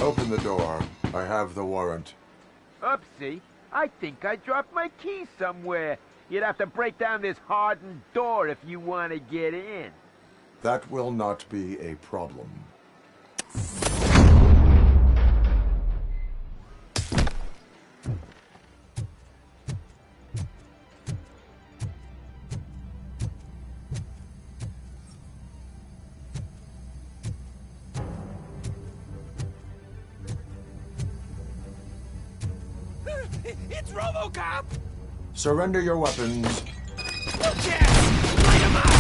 Open the door. I have the warrant. Oopsie. I think I dropped my key somewhere. You'd have to break down this hardened door if you want to get in. That will not be a problem. It's Robocop! Surrender your weapons. Look out! Light him up!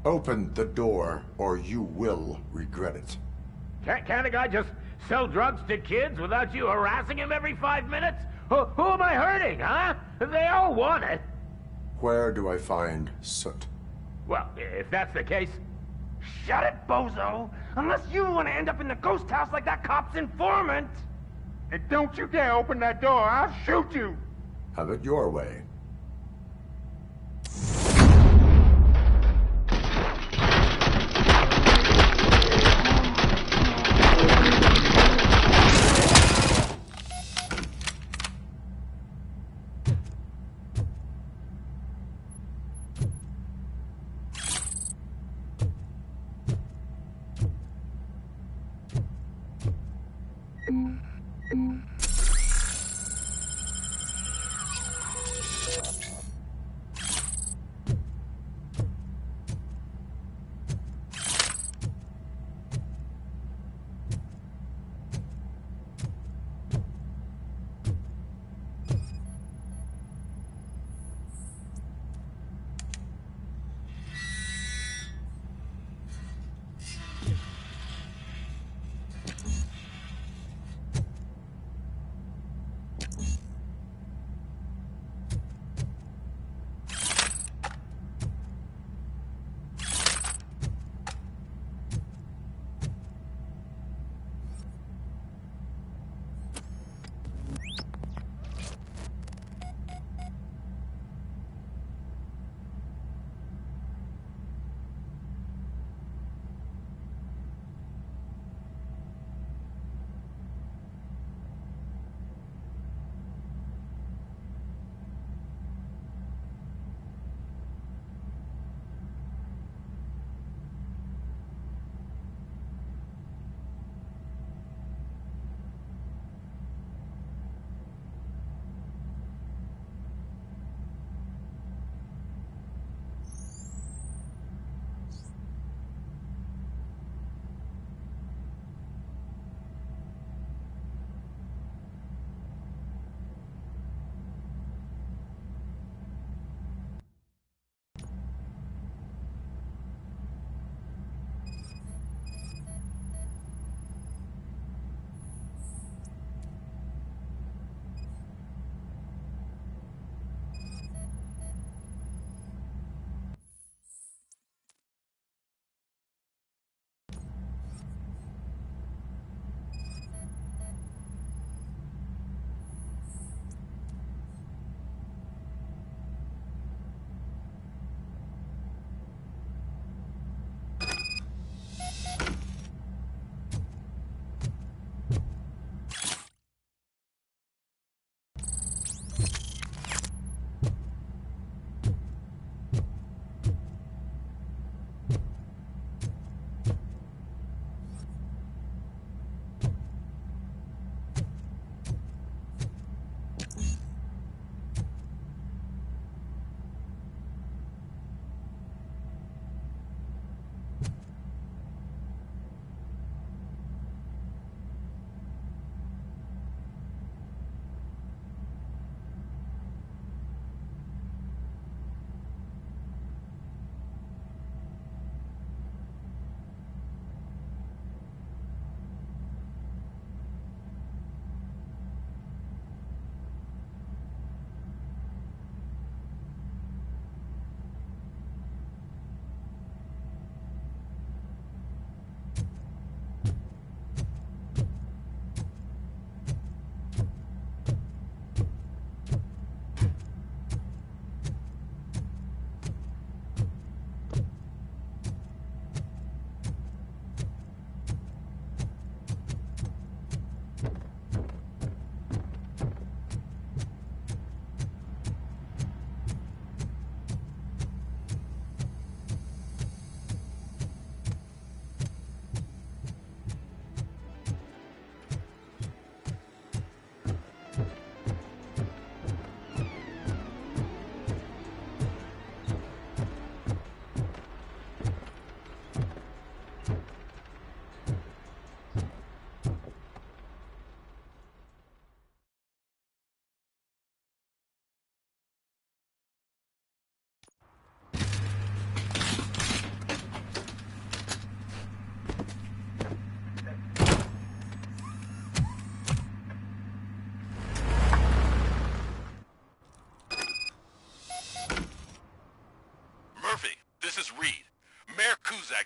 Open the door, or you will regret it. Can't a guy just sell drugs to kids without you harassing him every 5 minutes? Who am I hurting, huh? They all want it. Where do I find Soot? Well, if that's the case... Shut it, bozo! Unless you want to end up in the ghost house like that cop's informant! And don't you dare open that door, I'll shoot you! Have it your way.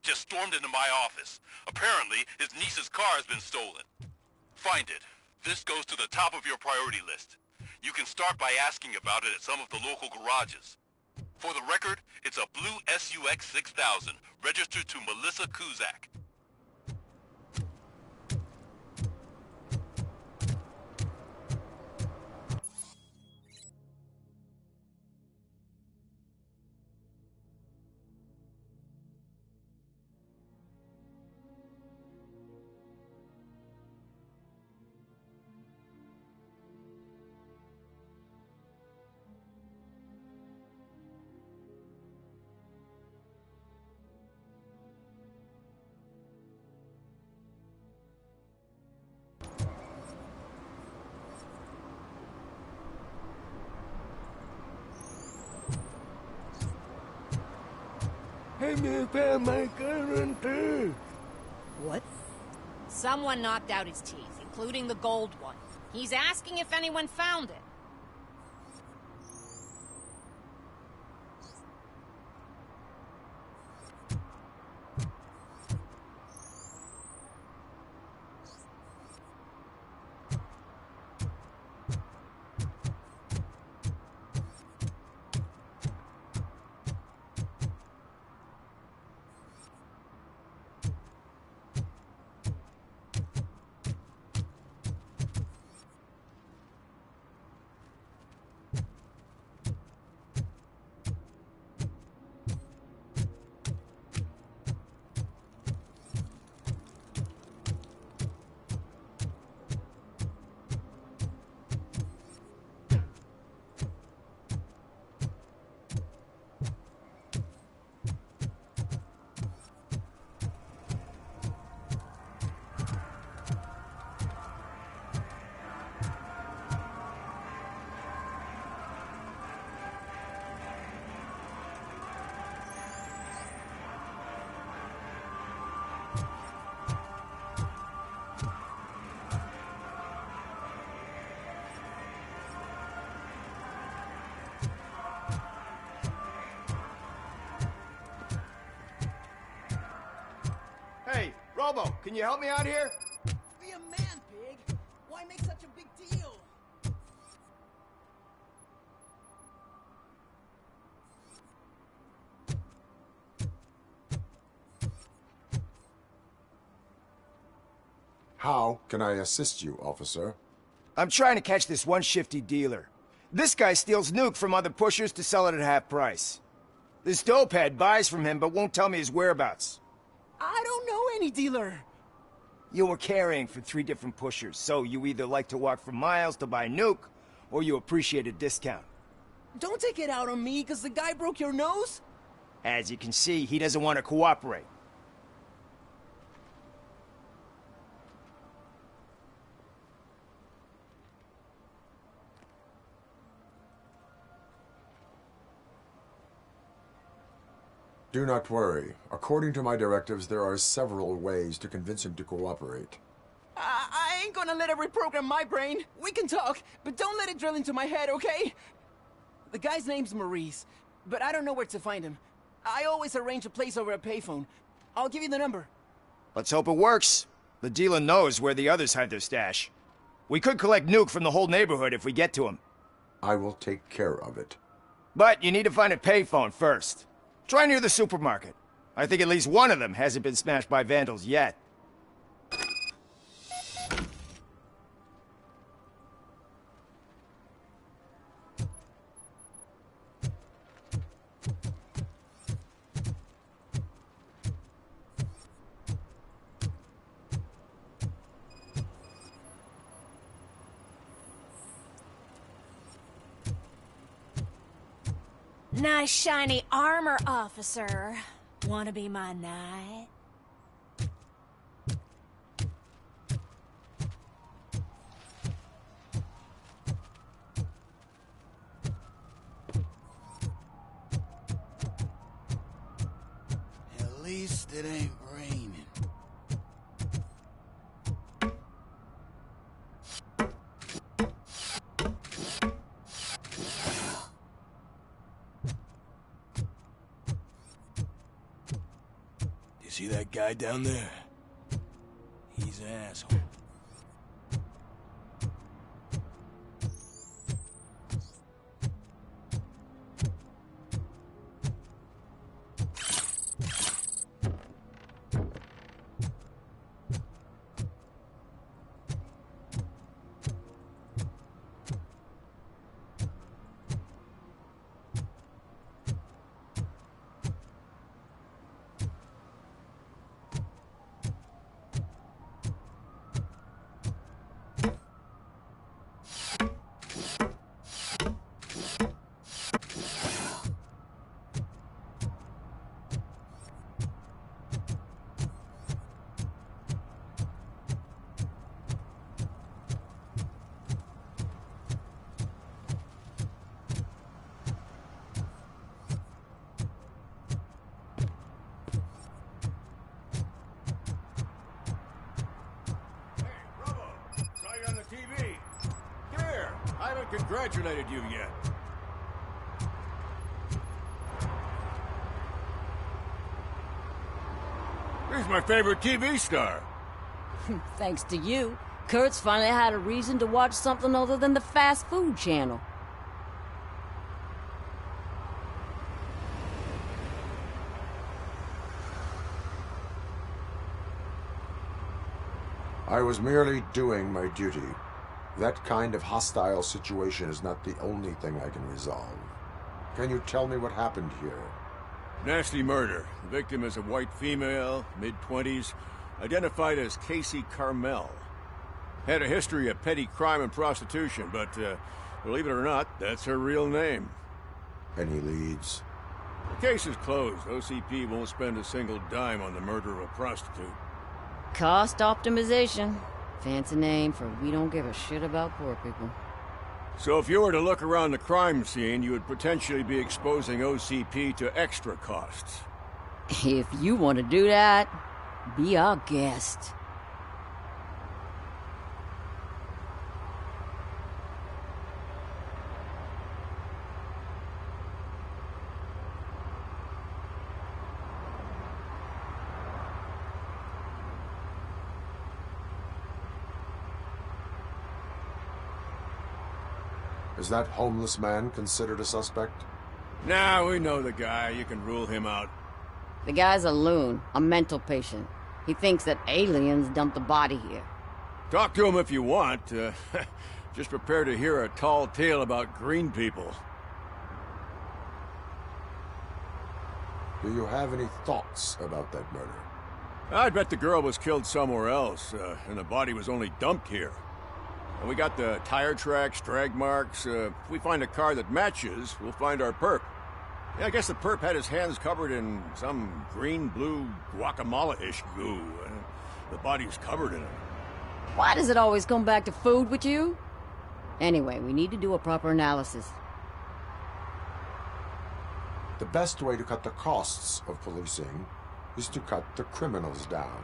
suspect just stormed into my office. Apparently, his niece's car has been stolen. Find it. This goes to the top of your priority list. You can start by asking about it at some of the local garages. For the record, it's a blue SUX 6000, registered to Melissa Kuzak. What? Someone knocked out his teeth, including the gold one. He's asking if anyone found it. Hey, Robo, can you help me out here? Be a man, Pig. Why make such a big deal? How can I assist you, officer? I'm trying to catch this one shifty dealer. This guy steals nuke from other pushers to sell it at half price. This dopehead buys from him but won't tell me his whereabouts. I don't know any dealer. You were carrying for 3 different pushers, so you either like to walk for miles to buy nuke, or you appreciate a discount. Don't take it out on me, because the guy broke your nose? As you can see, he doesn't want to cooperate. Do not worry. According to my directives, there are several ways to convince him to cooperate. I ain't gonna let it reprogram my brain. We can talk, but don't let it drill into my head, okay? The guy's name's Maurice, but I don't know where to find him. I always arrange a place over a payphone. I'll give you the number. Let's hope it works. The dealer knows where the others hide their stash. We could collect nuke from the whole neighborhood if we get to him. I will take care of it. But you need to find a payphone first. Try near the supermarket. I think at least one of them hasn't been smashed by vandals yet. Nice shiny armor, officer. Wanna be my knight? At least it ain't raining. This See that guy down there? He's an asshole. Congratulated you yet. He's my favorite TV star. Thanks to you, Kurt's finally had a reason to watch something other than the fast food channel. I was merely doing my duty. That kind of hostile situation is not the only thing I can resolve. Can you tell me what happened here? Nasty murder. The victim is a white female, mid-20s, identified as Casey Carmel. Had a history of petty crime and prostitution, but, believe it or not, that's her real name. Any leads? The case is closed. OCP won't spend a single dime on the murder of a prostitute. Cost optimization. Fancy name for we don't give a shit about poor people. So if you were to look around the crime scene, you would potentially be exposing OCP to extra costs. If you want to do that, be our guest. Is that homeless man considered a suspect? Nah, we know the guy. You can rule him out. The guy's a loon, a mental patient. He thinks that aliens dumped the body here. Talk to him if you want. Just prepare to hear a tall tale about green people. Do you have any thoughts about that murder? I'd bet the girl was killed somewhere else, and the body was only dumped here. And we got the tire tracks, drag marks. If we find a car that matches, we'll find our perp. Yeah, I guess the perp had his hands covered in some green-blue guacamole-ish goo. The body's covered in it. Why does it always come back to food with you? Anyway, we need to do a proper analysis. The best way to cut the costs of policing is to cut the criminals down.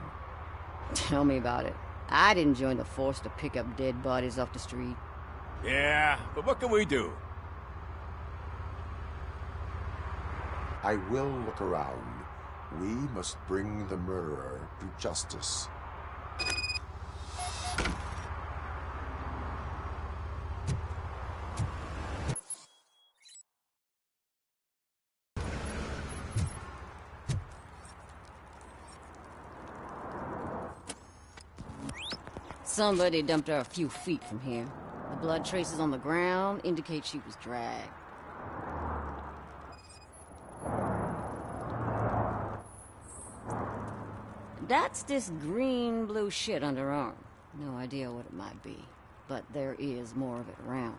Tell me about it. I didn't join the force to pick up dead bodies off the street. Yeah, but what can we do? I will look around. We must bring the murderer to justice. Somebody dumped her a few feet from here. The blood traces on the ground indicate she was dragged. That's this green-blue shit under her arm. No idea what it might be, but there is more of it around.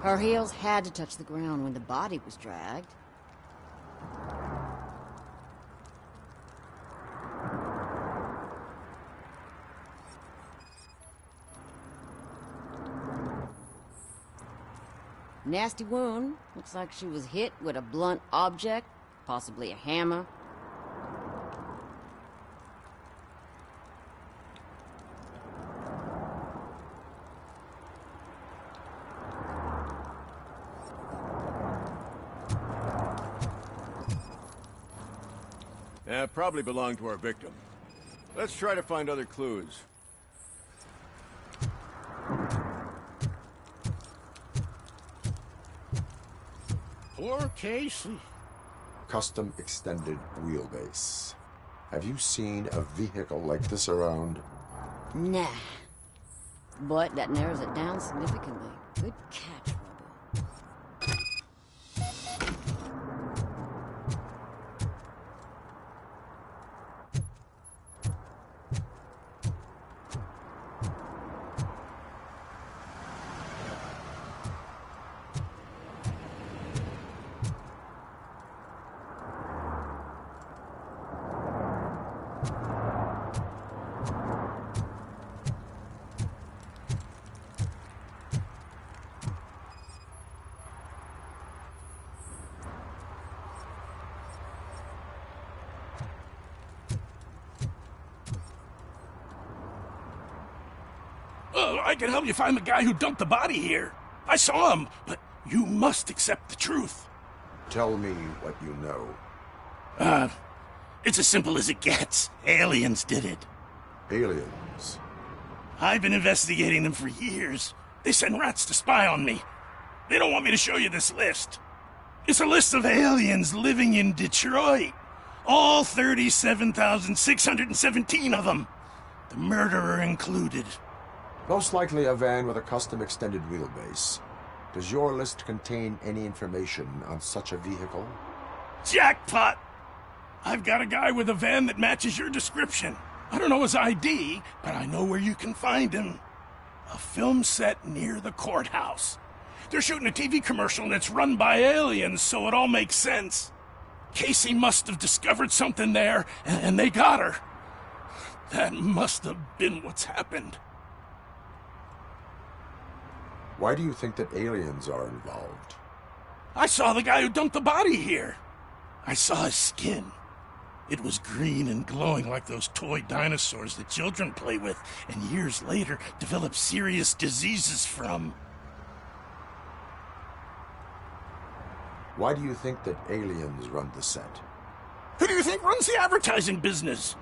Her heels had to touch the ground when the body was dragged. Nasty wound. Looks like she was hit with a blunt object, possibly a hammer. Yeah, probably belonged to our victim. Let's try to find other clues. Poor Casey. Custom extended wheelbase. Have you seen a vehicle like this around? Nah. But that narrows it down significantly. Good catch, Robo. I can help you find the guy who dumped the body here. I saw him, but you must accept the truth. Tell me what you know. It's as simple as it gets. Aliens did it. Aliens? I've been investigating them for years. They send rats to spy on me. They don't want me to show you this list. It's a list of aliens living in Detroit. All 37,617 of them. The murderer included. Most likely a van with a custom extended wheelbase. Does your list contain any information on such a vehicle? Jackpot! I've got a guy with a van that matches your description. I don't know his ID, but I know where you can find him. A film set near the courthouse. They're shooting a TV commercial and it's run by aliens, so it all makes sense. Casey must have discovered something there, and they got her. That must have been what's happened. Why do you think that aliens are involved? I saw the guy who dumped the body here. I saw his skin. It was green and glowing like those toy dinosaurs that children play with and years later develop serious diseases from. Why do you think that aliens run the set? Who do you think runs the advertising business?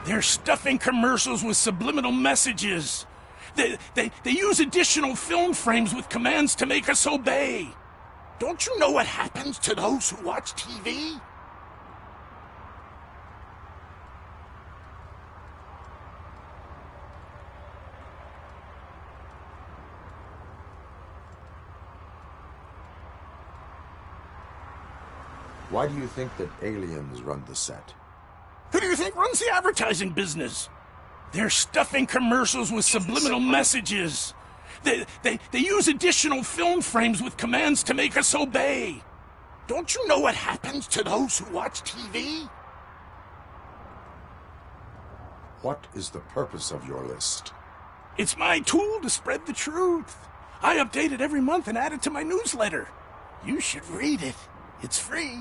They're stuffing commercials with subliminal messages. They use additional film frames with commands to make us obey. Don't you know what happens to those who watch TV? Why do you think that aliens run the set? Who do you think runs the advertising business? They're stuffing commercials with subliminal messages. They use additional film frames with commands to make us obey. Don't you know what happens to those who watch TV? What is the purpose of your list? It's my tool to spread the truth. I update it every month and add it to my newsletter. You should read it. It's free.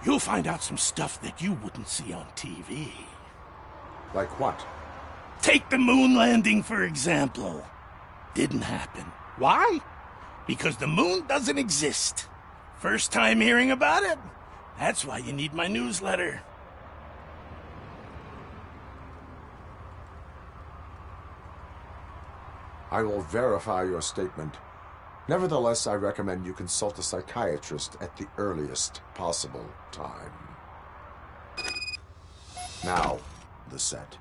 You'll find out some stuff that you wouldn't see on TV. Like what? Take the moon landing, for example. Didn't happen. Why? Because the moon doesn't exist. First time hearing about it? That's why you need my newsletter. I will verify your statement. Nevertheless, I recommend you consult a psychiatrist at the earliest possible time. Now, the set.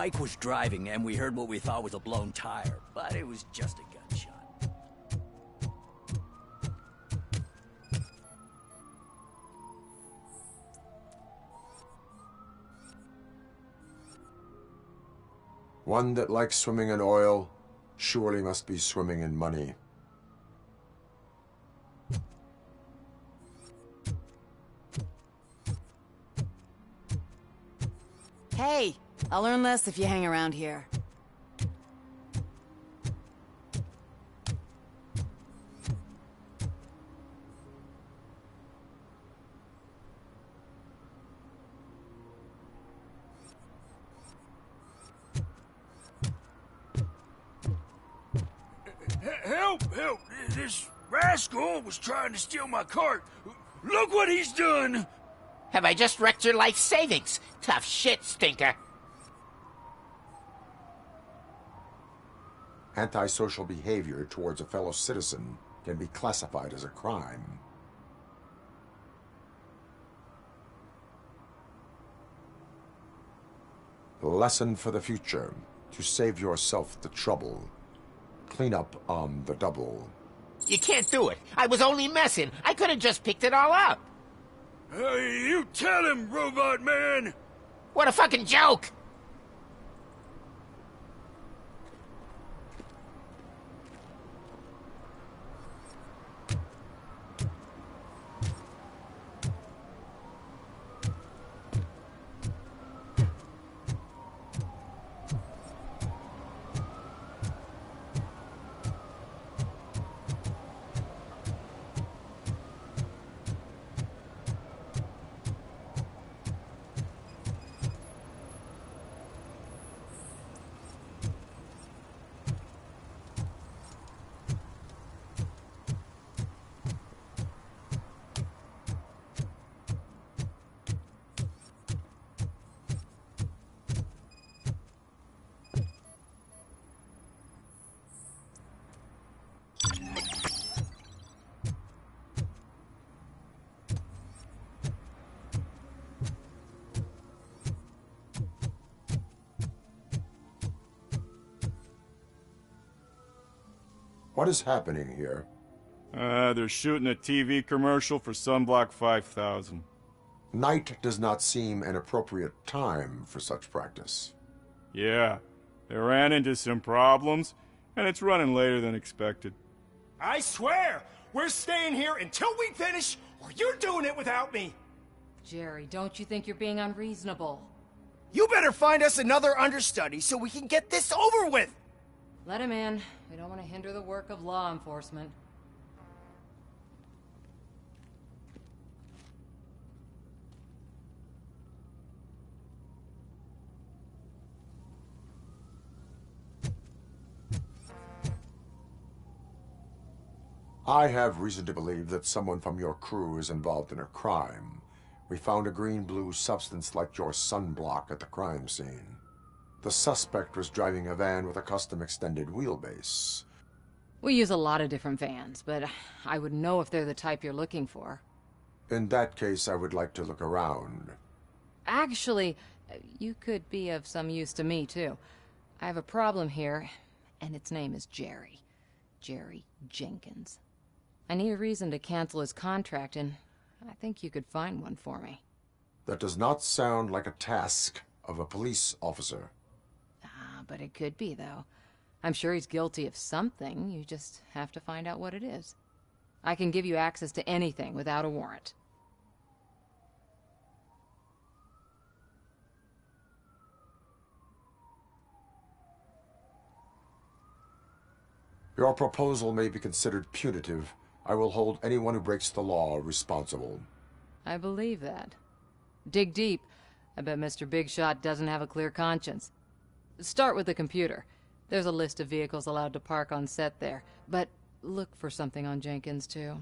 Mike was driving and we heard what we thought was a blown tire, but it was just a gunshot. One that likes swimming in oil surely must be swimming in money. Hey, I'll earn less if you hang around here. Help! Help! This rascal was trying to steal my cart. Look what he's done! Have I just wrecked your life savings? Tough shit, stinker. Antisocial behavior towards a fellow citizen can be classified as a crime. Lesson for the future: to save yourself the trouble. Clean up on the double. You can't do it. I was only messing. I could have just picked it all up. You tell him, Robot Man! What a fucking joke! What is happening here? They're shooting a TV commercial for Sunblock 5000. Night does not seem an appropriate time for such practice. Yeah, they ran into some problems, and it's running later than expected. I swear, we're staying here until we finish, or you're doing it without me. Jerry, don't you think you're being unreasonable? You better find us another understudy so we can get this over with. Let him in. We don't want to hinder the work of law enforcement. I have reason to believe that someone from your crew is involved in a crime. We found a green-blue substance like your sunblock at the crime scene. The suspect was driving a van with a custom extended wheelbase. We use a lot of different vans, but I wouldn't know if they're the type you're looking for. In that case, I would like to look around. Actually, you could be of some use to me, too. I have a problem here, and its name is Jerry. Jerry Jenkins. I need a reason to cancel his contract, and I think you could find one for me. That does not sound like a task of a police officer. But it could be, though. I'm sure he's guilty of something. You just have to find out what it is. I can give you access to anything without a warrant. Your proposal may be considered punitive. I will hold anyone who breaks the law responsible. I believe that. Dig deep. I bet Mr. Big Shot doesn't have a clear conscience. Start with the computer. There's a list of vehicles allowed to park on set there, but look for something on Jenkins, too.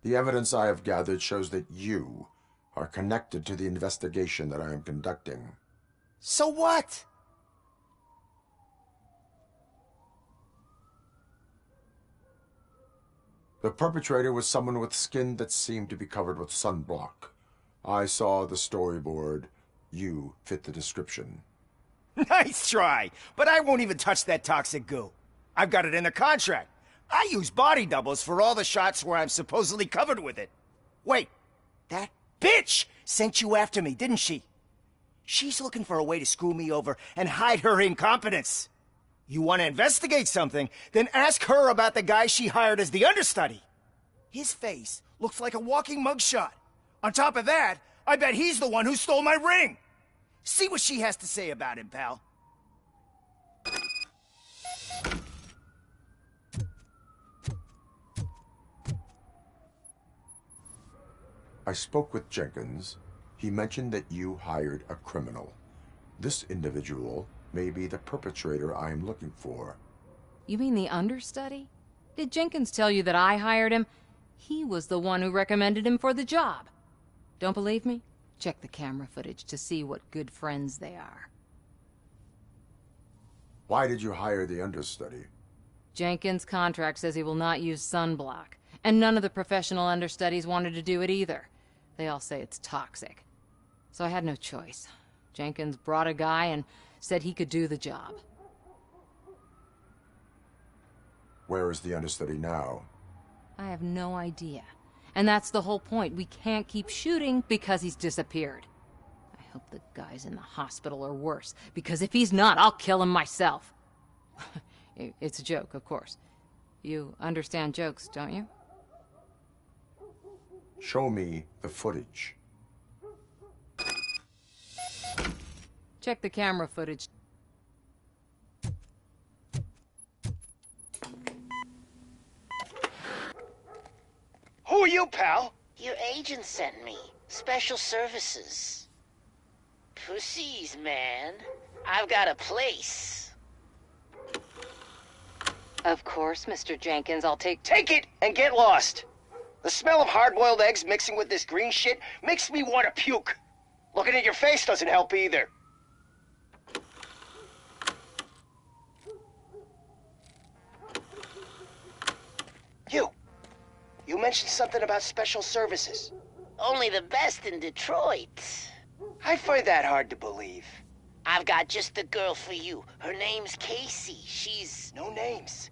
The evidence I have gathered shows that you are connected to the investigation that I am conducting. So what? The perpetrator was someone with skin that seemed to be covered with sunblock. I saw the storyboard. You fit the description. Nice try, but I won't even touch that toxic goo. I've got it in the contract. I use body doubles for all the shots where I'm supposedly covered with it. Wait, that bitch sent you after me, didn't she? She's looking for a way to screw me over and hide her incompetence. You want to investigate something, then ask her about the guy she hired as the understudy. His face looks like a walking mugshot. On top of that, I bet he's the one who stole my ring. See what she has to say about him, pal. I spoke with Jenkins. He mentioned that you hired a criminal. This individual may be the perpetrator I am looking for. You mean the understudy? Did Jenkins tell you that I hired him? He was the one who recommended him for the job. Don't believe me? Check the camera footage to see what good friends they are. Why did you hire the understudy? Jenkins' contract says he will not use sunblock, and none of the professional understudies wanted to do it either. They all say it's toxic. So I had no choice. Jenkins brought a guy and said he could do the job. Where is the understudy now? I have no idea. And that's the whole point. We can't keep shooting because he's disappeared. I hope the guy's in the hospital or worse, because if he's not, I'll kill him myself. It's a joke, of course. You understand jokes, don't you? Show me the footage. Check the camera footage. Who are you, pal? Your agent sent me. Special services. Pussies, man. I've got a place. Of course, Mr. Jenkins, I'll take it and get lost. The smell of hard-boiled eggs mixing with this green shit makes me want to puke. Looking at your face doesn't help either. You mentioned something about special services. Only the best in Detroit. I find that hard to believe. I've got just the girl for you. Her name's Casey. She's... No names.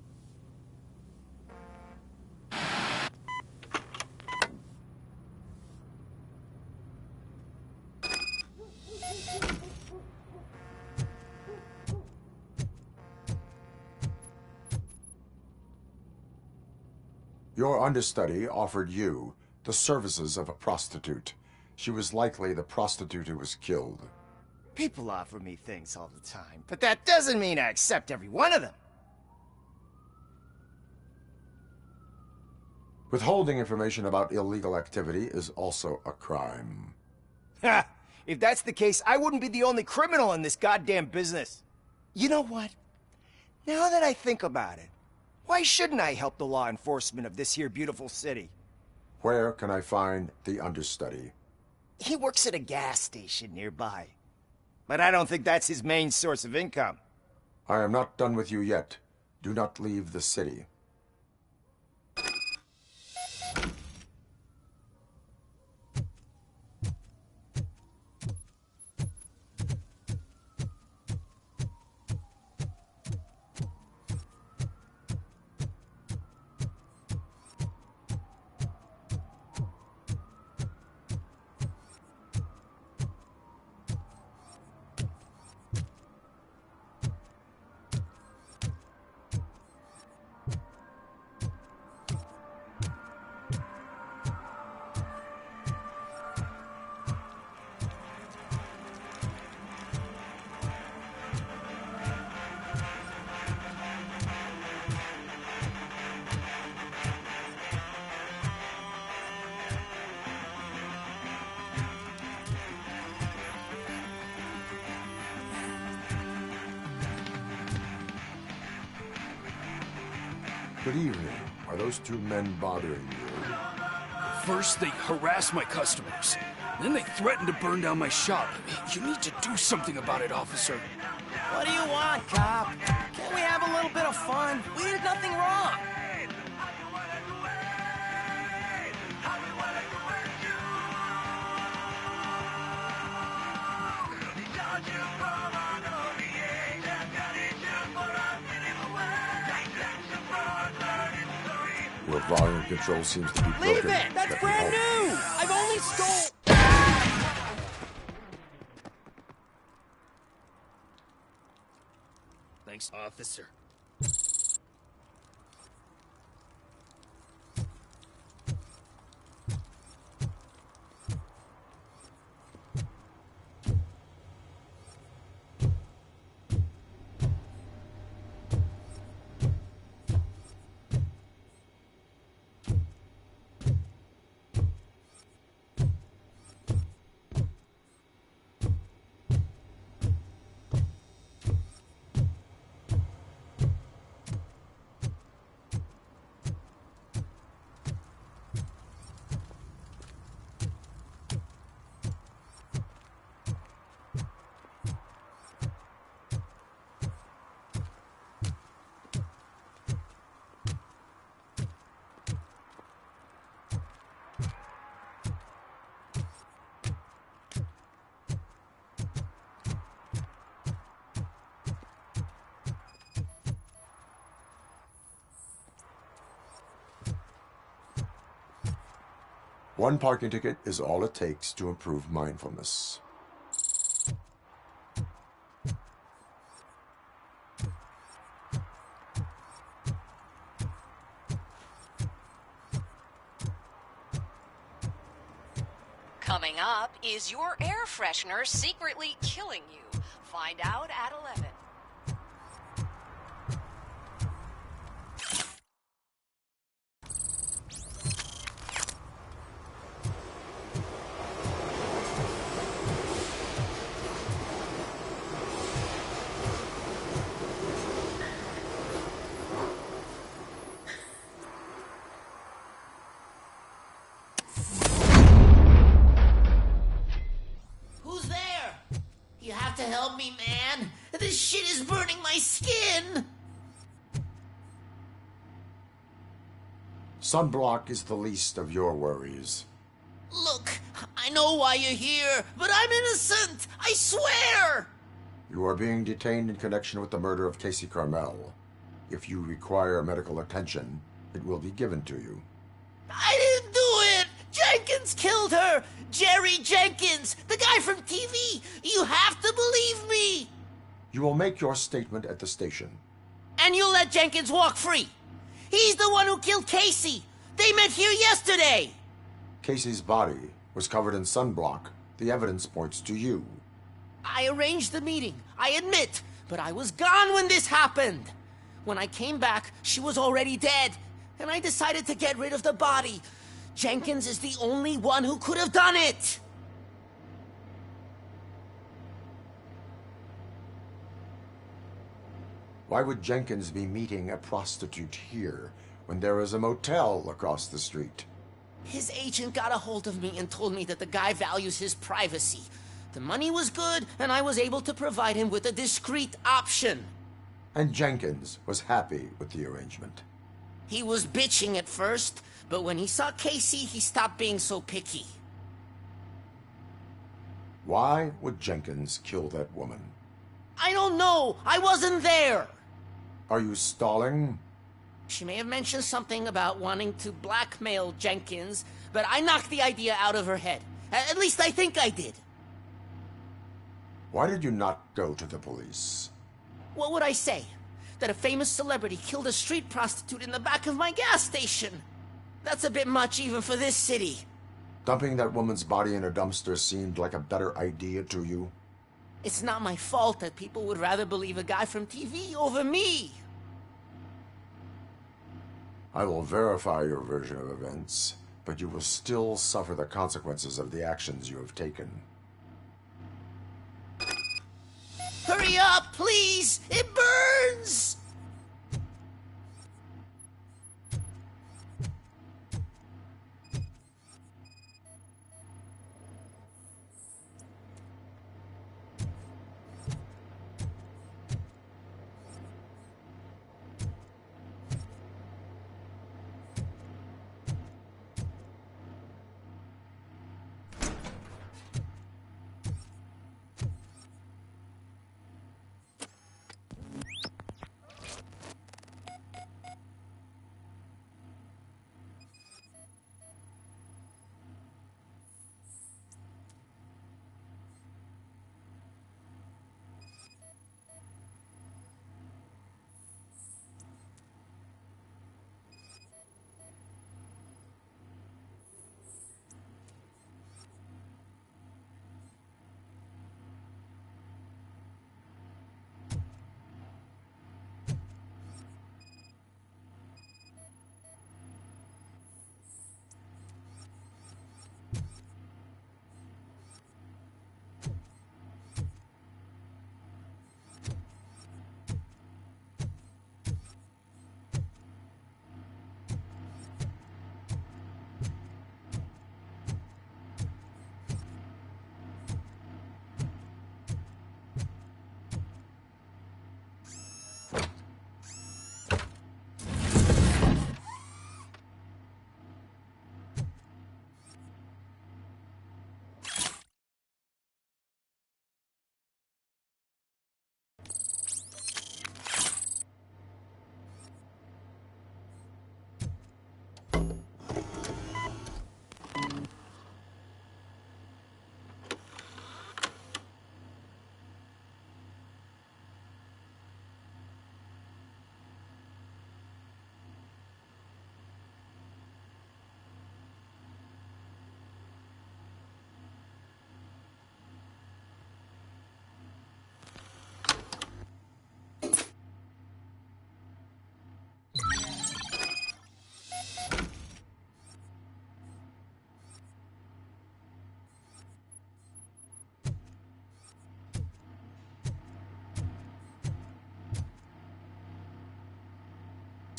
Your understudy offered you the services of a prostitute. She was likely the prostitute who was killed. People offer me things all the time, but that doesn't mean I accept every one of them. Withholding information about illegal activity is also a crime. Ha! If that's the case, I wouldn't be the only criminal in this goddamn business. You know what? Now that I think about it, why shouldn't I help the law enforcement of this here beautiful city? Where can I find the understudy? He works at a gas station nearby. But I don't think that's his main source of income. I am not done with you yet. Do not leave the city. Good evening. Are those two men bothering you? First, they harass my customers. Then they threaten to burn down my shop. You need to do something about it, officer. What do you want, cop? Can't we have a little bit of fun? We did nothing wrong. Your volume control seems to be broken. Leave it! That's brand new! I've only stole... Thanks, officer. One parking ticket is all it takes to improve mindfulness. Coming up, is your air freshener secretly killing you? Find out at 11. Who's there? You have to help me, man. This shit is burning my skin. Sunblock is the least of your worries. Look, I know why you're here, but I'm innocent. I swear. You are being detained in connection with the murder of Casey Carmel. If you require medical attention, it will be given to you. I didn't do it. Jenkins killed her. Jerry Jenkins, the guy from TV. You have to believe me. You will make your statement at the station. And you'll let Jenkins walk free. He's the one who killed Casey. They met here yesterday. Casey's body was covered in sunblock. The evidence points to you. I arranged the meeting, I admit, but I was gone when this happened. When I came back, she was already dead, and I decided to get rid of the body. Jenkins is the only one who could have done it. Why would Jenkins be meeting a prostitute here when there is a motel across the street? His agent got a hold of me and told me that the guy values his privacy. The money was good, and I was able to provide him with a discreet option. And Jenkins was happy with the arrangement. He was bitching at first, but when he saw Casey, he stopped being so picky. Why would Jenkins kill that woman? I don't know. I wasn't there. Are you stalling? She may have mentioned something about wanting to blackmail Jenkins, but I knocked the idea out of her head. At least I think I did. Why did you not go to the police? What would I say? That a famous celebrity killed a street prostitute in the back of my gas station? That's a bit much even for this city. Dumping that woman's body in a dumpster seemed like a better idea to you? It's not my fault that people would rather believe a guy from TV over me. I will verify your version of events, but you will still suffer the consequences of the actions you have taken. Hurry up, please! It burns!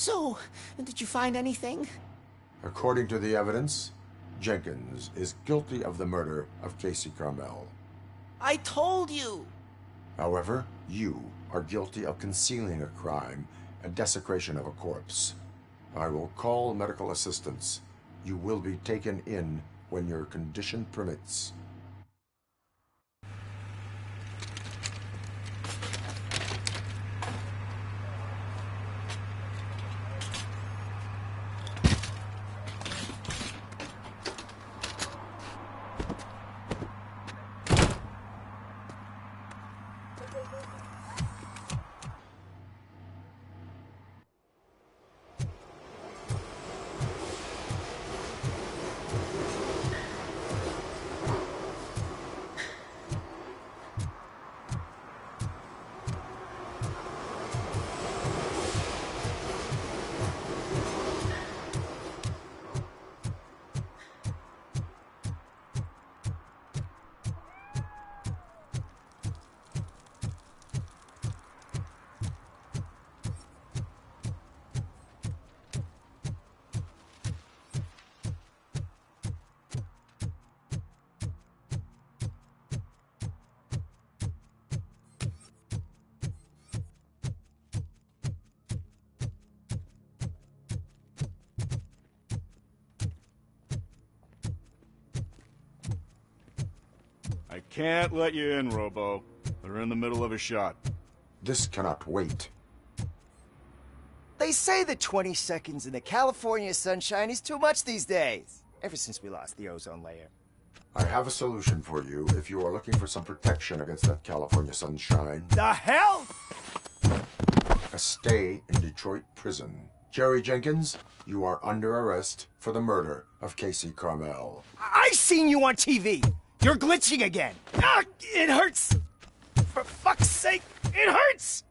So, did you find anything? According to the evidence, Jenkins is guilty of the murder of Casey Carmel. I told you! However, you are guilty of concealing a crime and desecration of a corpse. I will call medical assistance. You will be taken in when your condition permits. I can't let you in, Robo. They're in the middle of a shot. This cannot wait. They say that 20 seconds in the California sunshine is too much these days. Ever since we lost the ozone layer. I have a solution for you if you are looking for some protection against that California sunshine. The hell? A stay in Detroit prison. Jerry Jenkins, you are under arrest for the murder of Casey Carmel. I seen you on TV. You're glitching again. Ah, it hurts. For fuck's sake, it hurts.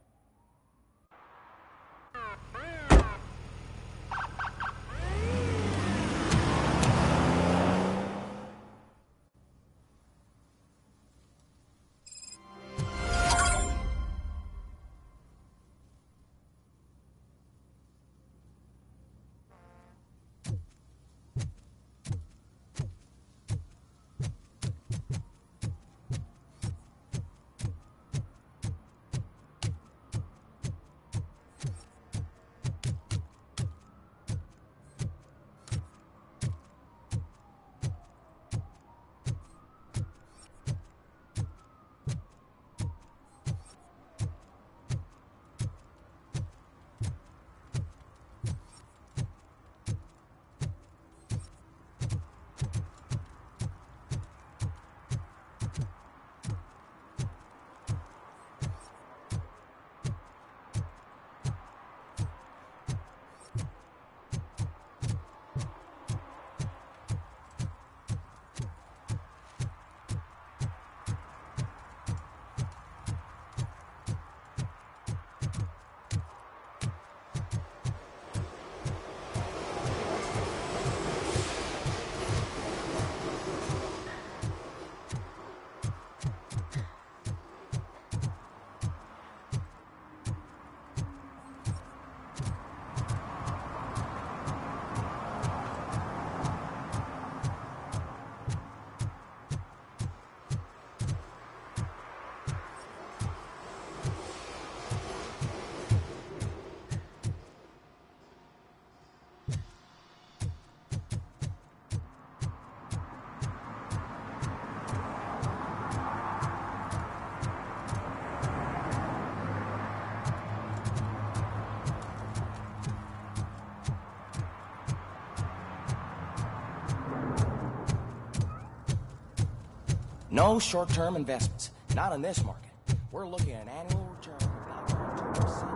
No short-term investments. Not in this market. We're looking at an annual return of about 2%.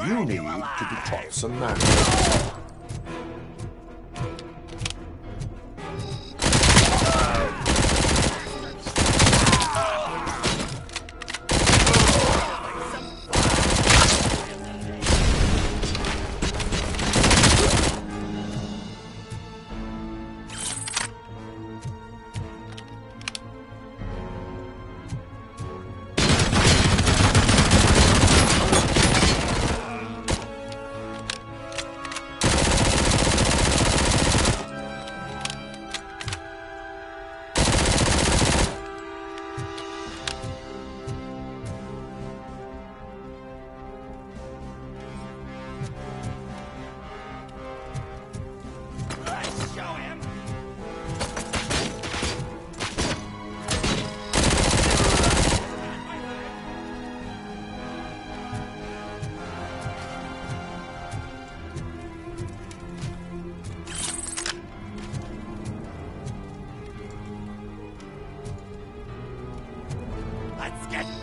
You need to be taught some manners. basket!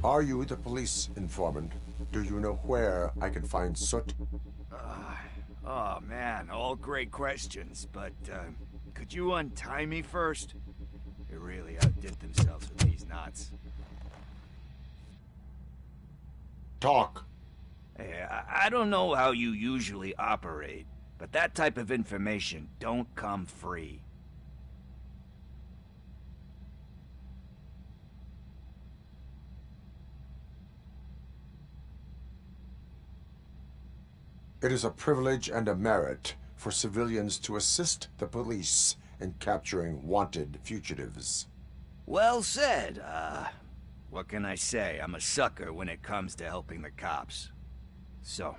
Are you the police informant? Do you know where I can find Soot? Oh man, all great questions, but could you untie me first? They really outdid themselves with these knots. Talk. Hey, I don't know how you usually operate, but that type of information don't come free. It is a privilege and a merit for civilians to assist the police in capturing wanted fugitives. Well said. What can I say? I'm a sucker when it comes to helping the cops. So,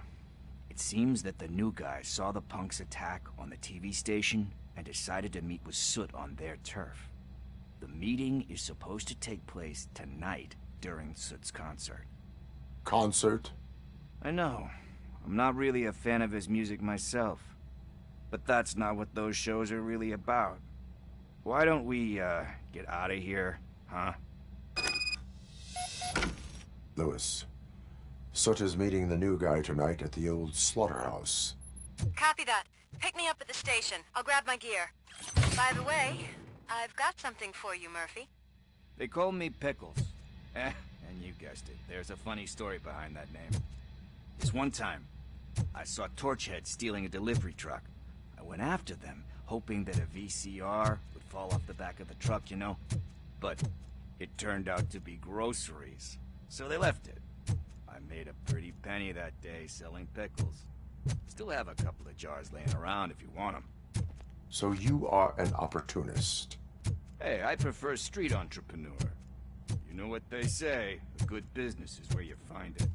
it seems that the new guy saw the punks attack on the TV station and decided to meet with Soot on their turf. The meeting is supposed to take place tonight during Soot's concert. Concert? I know. I'm not really a fan of his music myself. But that's not what those shows are really about. Why don't we, get out of here, huh? Lewis, Soot is meeting the new guy tonight at the old slaughterhouse. Copy that. Pick me up at the station. I'll grab my gear. By the way, I've got something for you, Murphy. They call me Pickles. And you guessed it. There's a funny story behind that name. This one time, I saw Torchhead stealing a delivery truck. I went after them, hoping that a VCR would fall off the back of the truck, you know? But it turned out to be groceries, so they left it. I made a pretty penny that day selling pickles. Still have a couple of jars laying around if you want them. So you are an opportunist. Hey, I prefer street entrepreneur. You know what they say, a good business is where you find it.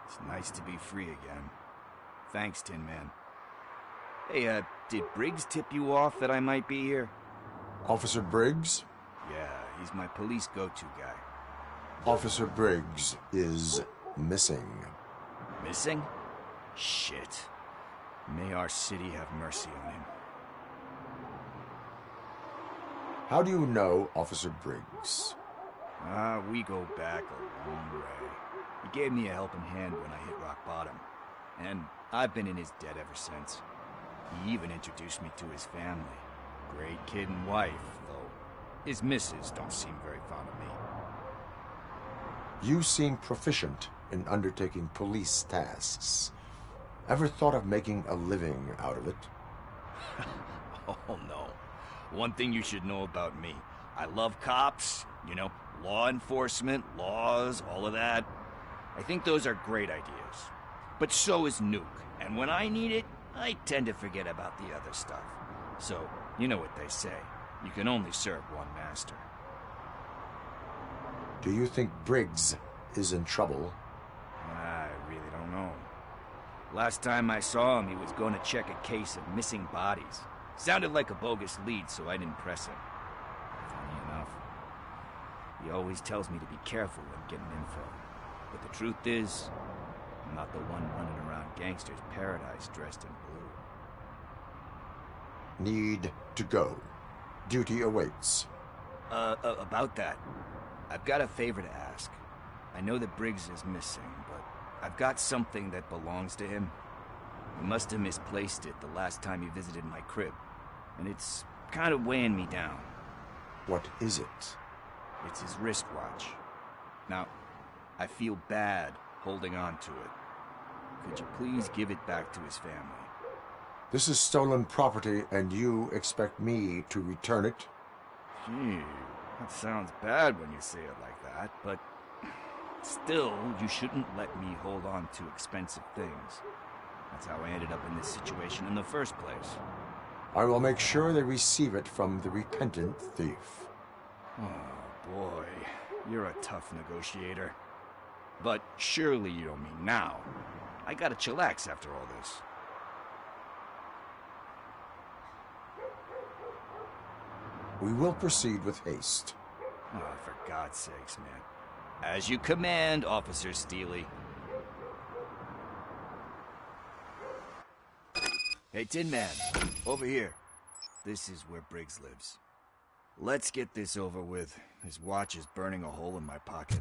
It's nice to be free again. Thanks, Tin Man. Hey, did Briggs tip you off that I might be here? Officer Briggs? Yeah, he's my police go-to guy. Officer Briggs is missing. Missing? Shit. May our city have mercy on him. How do you know Officer Briggs? We go back a long way. He gave me a helping hand when I hit rock bottom. And I've been in his debt ever since. He even introduced me to his family. Great kid and wife, though his missus don't seem very fond of me. You seem proficient in undertaking police tasks. Ever thought of making a living out of it? Oh, no. One thing you should know about me. I love cops, you know, law enforcement, laws, all of that. I think those are great ideas. But so is Nuke, and when I need it, I tend to forget about the other stuff. So, you know what they say. You can only serve one master. Do you think Briggs is in trouble? I really don't know. Last time I saw him, he was going to check a case of missing bodies. Sounded like a bogus lead, so I didn't press him. Funny enough. He always tells me to be careful when getting info. But the truth is, I'm not the one running around gangster's paradise dressed in blue. Need to go. Duty awaits. About that, I've got a favor to ask. I know that Briggs is missing, but I've got something that belongs to him. He must have misplaced it the last time he visited my crib, and it's kind of weighing me down. What is it? It's his wristwatch. Now, I feel bad holding on to it. Could you please give it back to his family? This is stolen property, and you expect me to return it? Gee, that sounds bad when you say it like that, but still, you shouldn't let me hold on to expensive things. That's how I ended up in this situation in the first place. I will make sure they receive it from the repentant thief. Oh, boy. You're a tough negotiator. But surely you don't mean now. I gotta chillax after all this. We will proceed with haste. Oh, for God's sakes, man. As you command, Officer Steely. Hey, Tin Man, over here. This is where Briggs lives. Let's get this over with. His watch is burning a hole in my pocket.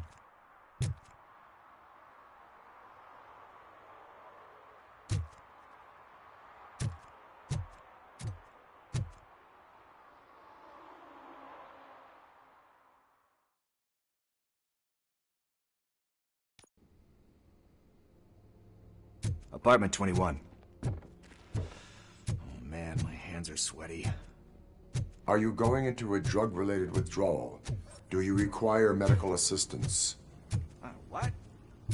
Apartment 21. Oh man, my hands are sweaty. Are you going into a drug-related withdrawal? Do you require medical assistance? What?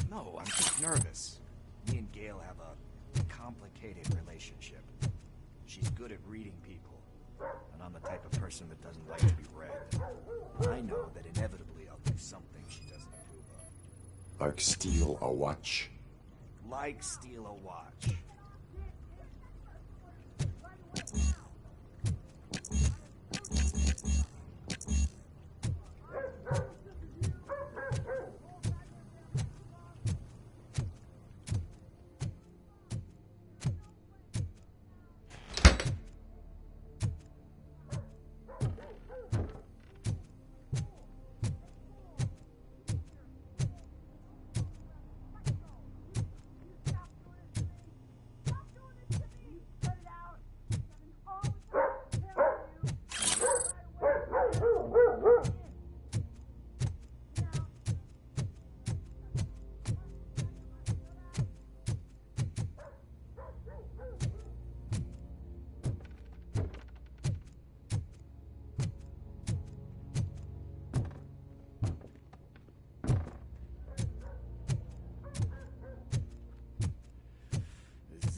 No, I'm just nervous. Me and Gail have a complicated relationship. She's good at reading people, and I'm the type of person that doesn't like to be read. I know that inevitably I'll do something she doesn't approve of. Like steal a watch? Like steal a watch.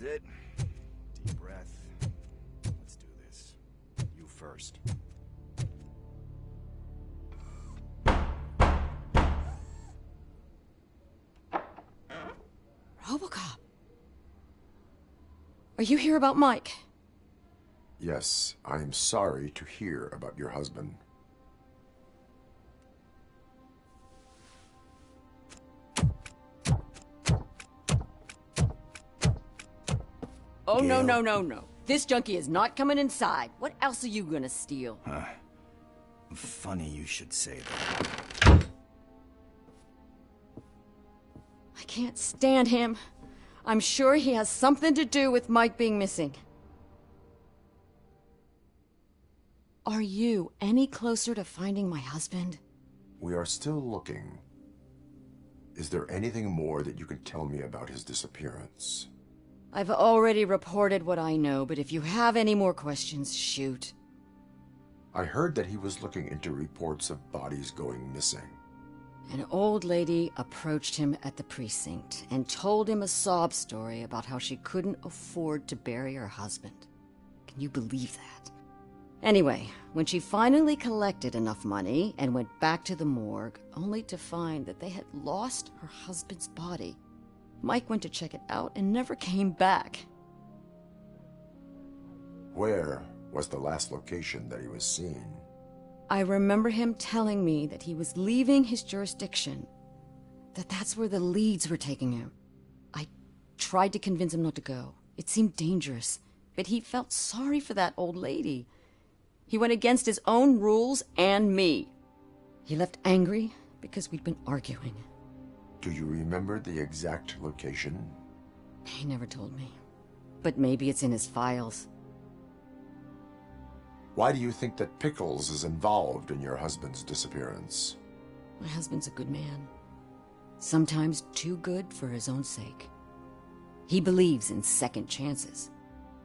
It. Deep breath. Let's do this. You first. Robocop. Are you here about Mike? Yes, I am sorry to hear about your husband. Oh, no, no, no, no. This junkie is not coming inside. What else are you gonna steal? Funny you should say that. I can't stand him. I'm sure he has something to do with Mike being missing. Are you any closer to finding my husband? We are still looking. Is there anything more that you can tell me about his disappearance? I've already reported what I know, but if you have any more questions, shoot. I heard that he was looking into reports of bodies going missing. An old lady approached him at the precinct and told him a sob story about how she couldn't afford to bury her husband. Can you believe that? Anyway, when she finally collected enough money and went back to the morgue, only to find that they had lost her husband's body, Mike went to check it out and never came back. Where was the last location that he was seen? I remember him telling me that he was leaving his jurisdiction, that that's where the leads were taking him. I tried to convince him not to go. It seemed dangerous, but he felt sorry for that old lady. He went against his own rules and me. He left angry because we'd been arguing. Do you remember the exact location? He never told me. But maybe it's in his files. Why do you think that Pickles is involved in your husband's disappearance? My husband's a good man. Sometimes too good for his own sake. He believes in second chances.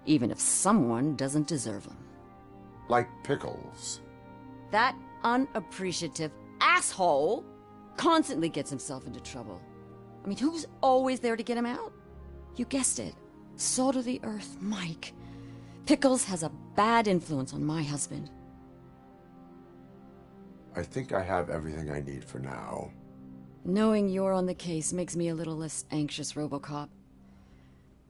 even if someone doesn't deserve them. Like Pickles. That unappreciative asshole constantly gets himself into trouble. I mean, who's always there to get him out? You guessed it. Salt of the earth, Mike. Pickles has a bad influence on my husband. I think I have everything I need for now. Knowing you're on the case makes me a little less anxious, Robocop.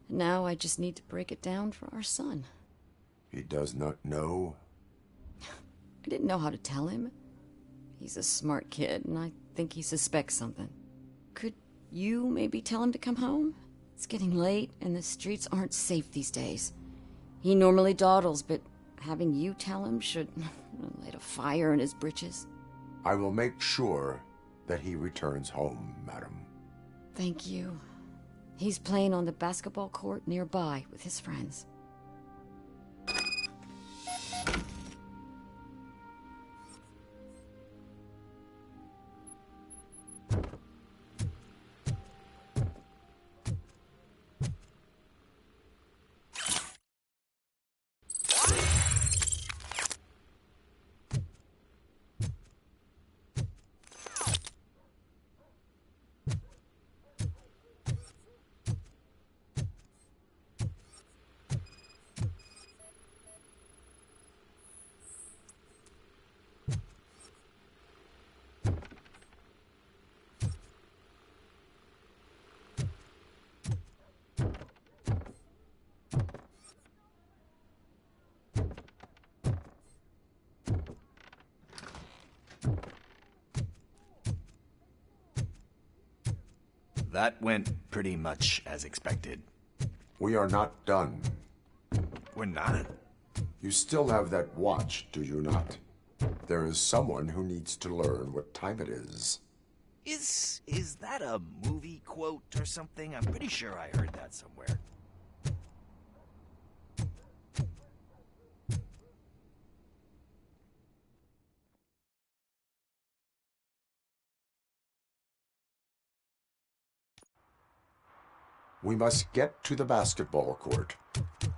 Now I just need to break it down for our son. He does not know? I didn't know how to tell him. He's a smart kid, and I think he suspects something. Could you maybe tell him to come home? It's getting late, and the streets aren't safe these days. He normally dawdles, but having you tell him should light a fire in his britches. I will make sure that he returns home, madam. Thank you. He's playing on the basketball court nearby with his friends. That went pretty much as expected. We are not done. We're not? You still have that watch, do you not? There is someone who needs to learn what time it is. Is that a movie quote or something? I'm pretty sure I heard that somewhere. We must get to the basketball court.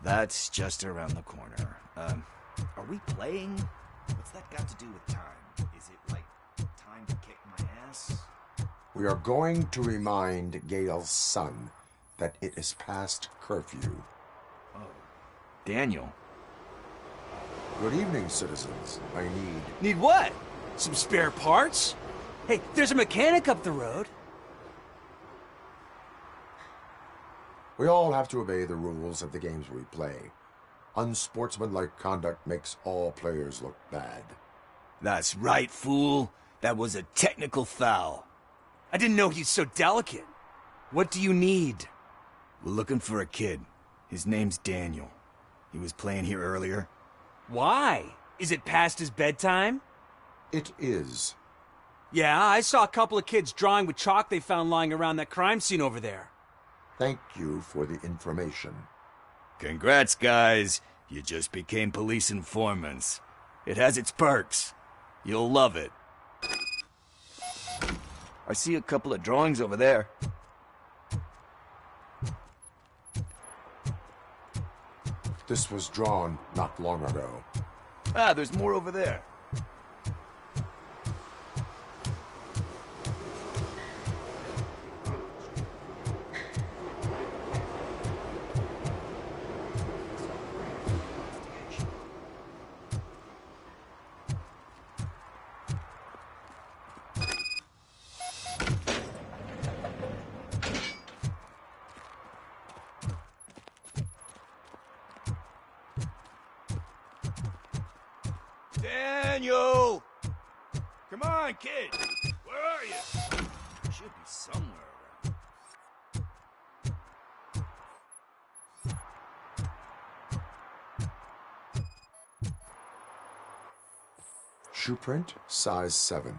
That's just around the corner. Are we playing? What's that got to do with time? Is it like time to kick my ass? We are going to remind Gail's son that it is past curfew. Oh, Daniel. Good evening, citizens. I need... Need what? Some spare parts? Hey, there's a mechanic up the road. We all have to obey the rules of the games we play. Unsportsmanlike conduct makes all players look bad. That's right, fool. That was a technical foul. I didn't know he's so delicate. What do you need? We're looking for a kid. His name's Daniel. He was playing here earlier. Why? Is it past his bedtime? It is. Yeah, I saw a couple of kids drawing with chalk they found lying around that crime scene over there. Thank you for the information. Congrats, guys. You just became police informants. It has its perks. You'll love it. I see a couple of drawings over there. This was drawn not long ago. Ah, there's more over there. Daniel! Come on, kid! Where are you? Should be somewhere around. Shoe print, size 7.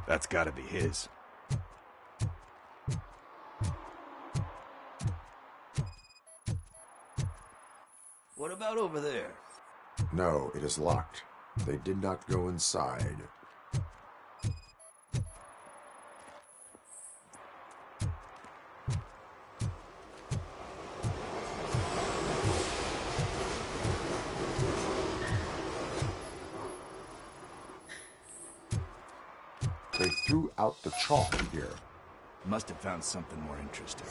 That's gotta be his. What about over there? No, it is locked. They did not go inside. threw out the chalk here. Must have found something more interesting.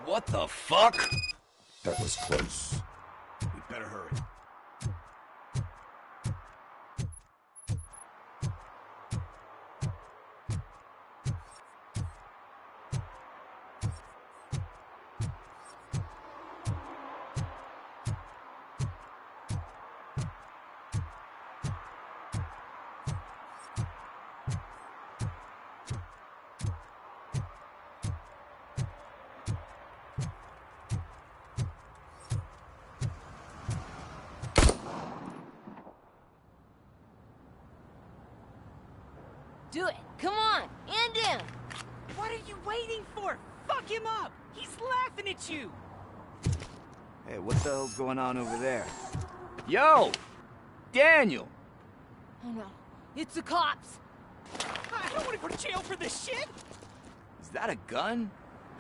What the fuck? That was close. We better hurry. Do it. Come on. And in. What are you waiting for? Fuck him up! He's laughing at you! Hey, what the hell's going on over there? Yo! Daniel! Oh no. It's the cops. I don't want to go to jail for this shit! Is that a gun?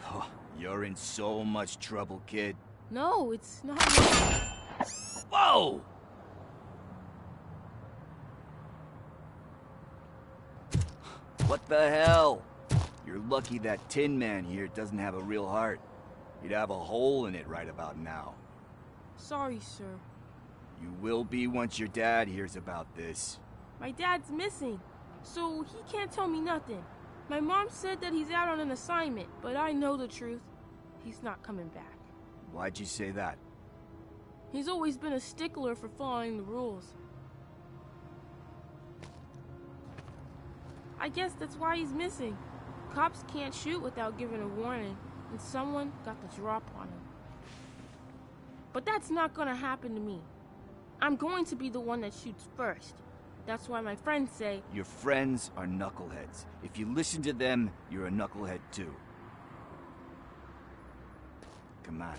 Oh, you're in so much trouble, kid. No, it's not. Whoa! What the hell? You're lucky that Tin Man here doesn't have a real heart. He'd have a hole in it right about now. Sorry, sir. You will be once your dad hears about this. My dad's missing, so he can't tell me nothing. My mom said that he's out on an assignment, but I know the truth. He's not coming back. Why'd you say that? He's always been a stickler for following the rules. I guess that's why he's missing. Cops can't shoot without giving a warning, and someone got the drop on him. But that's not gonna happen to me. I'm going to be the one that shoots first. That's why my friends say... Your friends are knuckleheads. If you listen to them, you're a knucklehead too. Come on.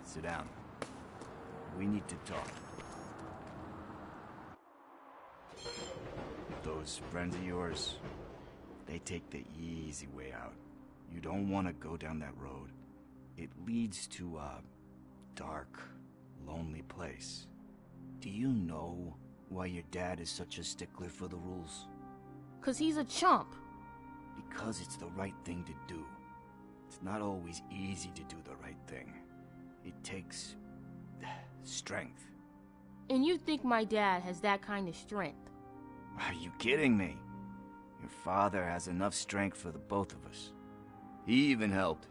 Sit down. We need to talk. Those friends of yours, they take the easy way out. You don't want to go down that road. It leads to a dark, lonely place. Do you know why your dad is such a stickler for the rules? 'Cause he's a chump. Because it's the right thing to do. It's not always easy to do the right thing. It takes strength. And you think my dad has that kind of strength? Are you kidding me? Your father has enough strength for the both of us. He even helped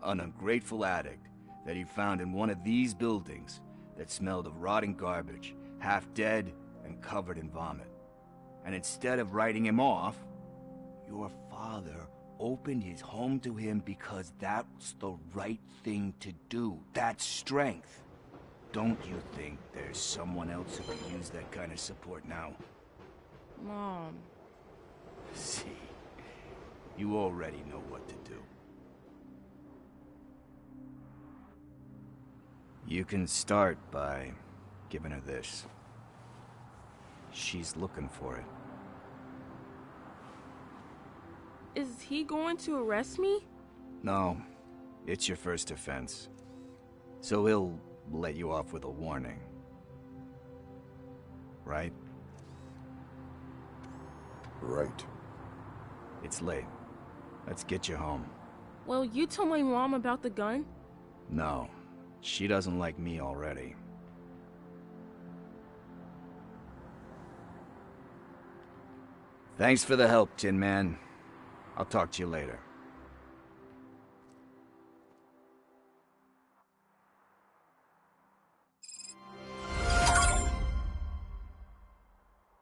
an ungrateful addict that he found in one of these buildings that smelled of rotting garbage, half dead and covered in vomit. And instead of writing him off, your father opened his home to him because that was the right thing to do. That's strength. Don't you think there's someone else who could use that kind of support now? Mom. See, you already know what to do. You can start by giving her this. She's looking for it. Is he going to arrest me? No, it's your first offense. So he'll let you off with a warning. Right? Right. It's late. Let's get you home. Well, you told my mom about the gun? No, she doesn't like me already. Thanks for the help, Tin Man. I'll talk to you later.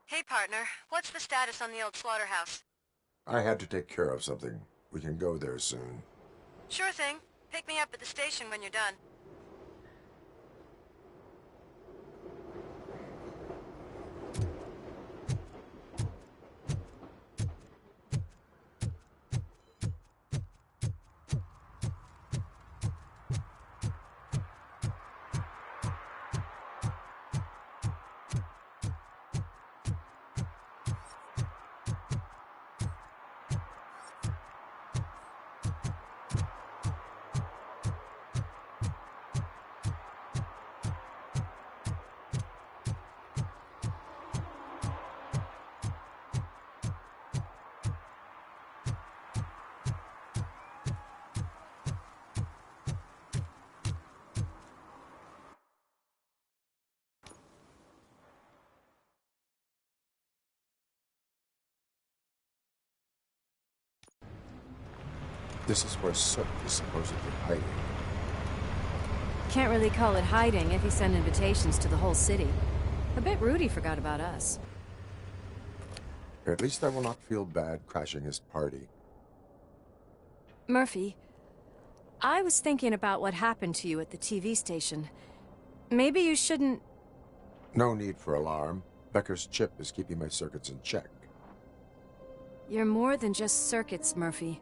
Hey, partner. What's the status on the old slaughterhouse? I had to take care of something. We can go there soon. Sure thing. Pick me up at the station when you're done. This is where Soot is supposedly hiding. Can't really call it hiding if he sent invitations to the whole city. A bit rude he forgot about us. At least I will not feel bad crashing his party. Murphy, I was thinking about what happened to you at the TV station. Maybe you shouldn't... No need for alarm. Becker's chip is keeping my circuits in check. You're more than just circuits, Murphy.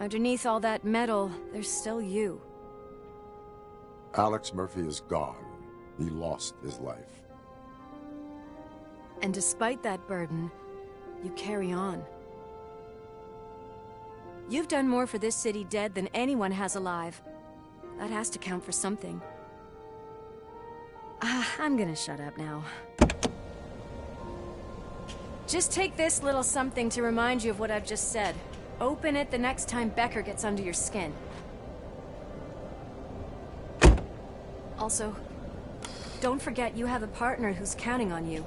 Underneath all that metal, there's still you. Alex Murphy is gone. He lost his life. And despite that burden, you carry on. You've done more for this city dead than anyone has alive. That has to count for something. I'm gonna shut up now. Just take this little something to remind you of what I've just said. Open it the next time Becker gets under your skin. Also, don't forget you have a partner who's counting on you.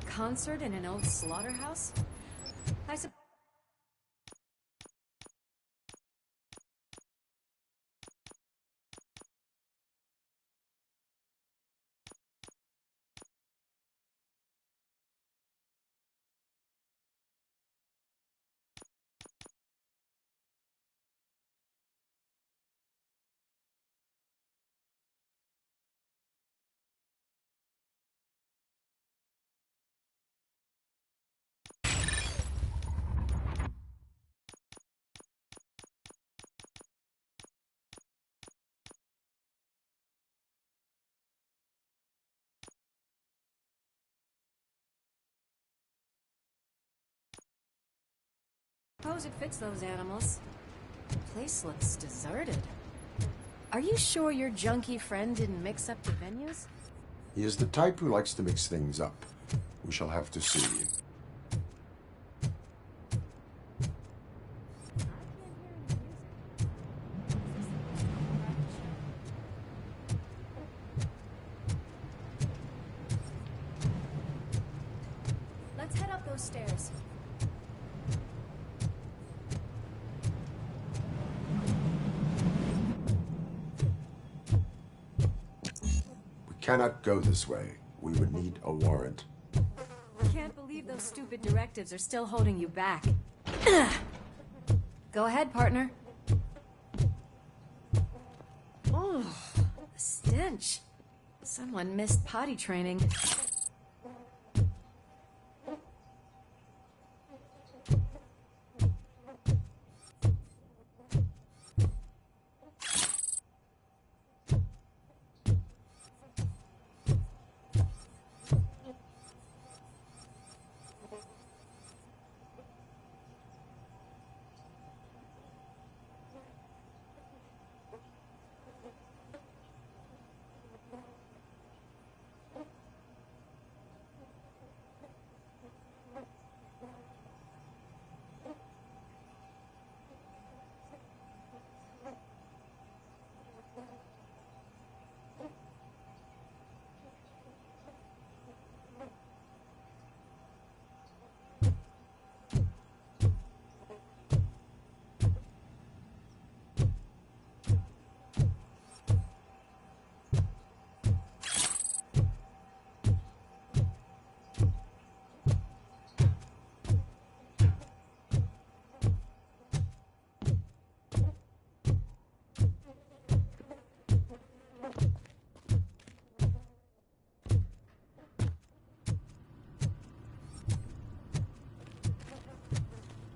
Concert in an old slaughterhouse? I suppose. Suppose it fits those animals. The place looks deserted. Are you sure your junkie friend didn't mix up the venues? He is the type who likes to mix things up. We shall have to see. Let's head up those stairs. Cannot go this way. We would need a warrant. Can't believe those stupid directives are still holding you back. Go ahead, partner. Oh, the stench. Someone missed potty training.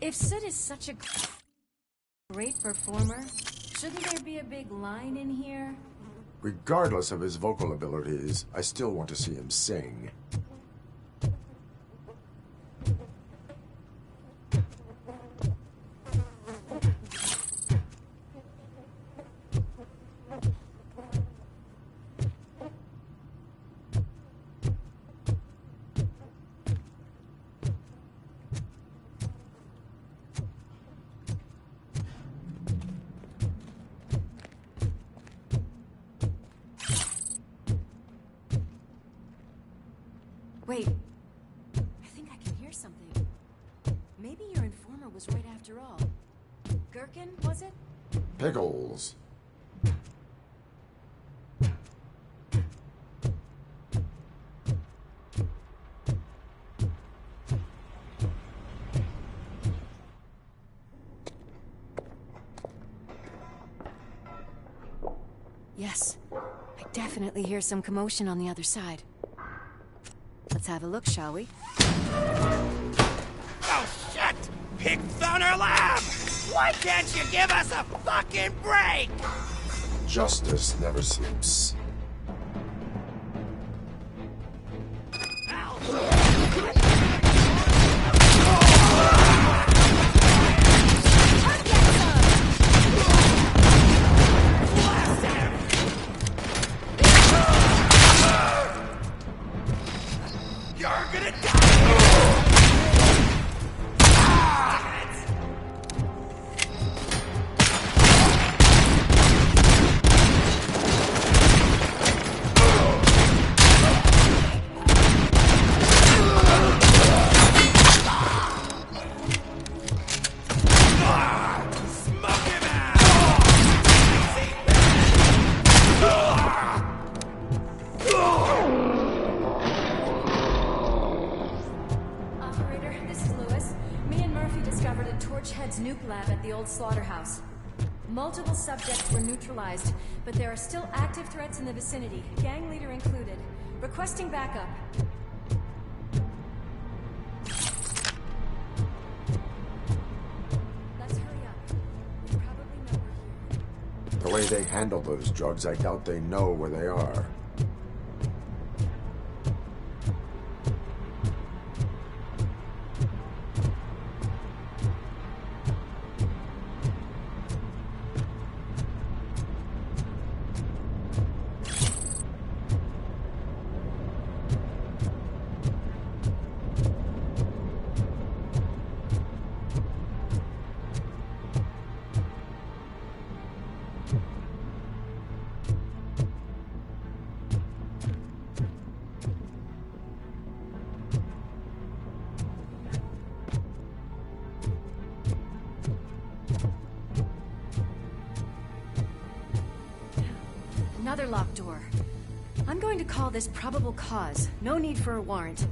If Sid is such a great performer, shouldn't there be a big line in here? Regardless of his vocal abilities, I still want to see him sing. Wait. I think I can hear something. Maybe your informer was right after all. Gherkin, was it? Pickles. Yes. I definitely hear some commotion on the other side. Let's have a look, shall we? Oh, shit! Pig Thunder Lab! Why can't you give us a fucking break? Justice never sleeps. You're gonna die! Operator, this is Lewis. Me and Murphy discovered a Torchhead's nuke lab at the old slaughterhouse. Multiple subjects were neutralized, but there are still active threats in the vicinity, gang leader included. Requesting backup. Let's hurry up. They probably know we're here. The way they handle those drugs, I doubt they know where they are. Another locked door. I'm going to call this probable cause. No need for a warrant.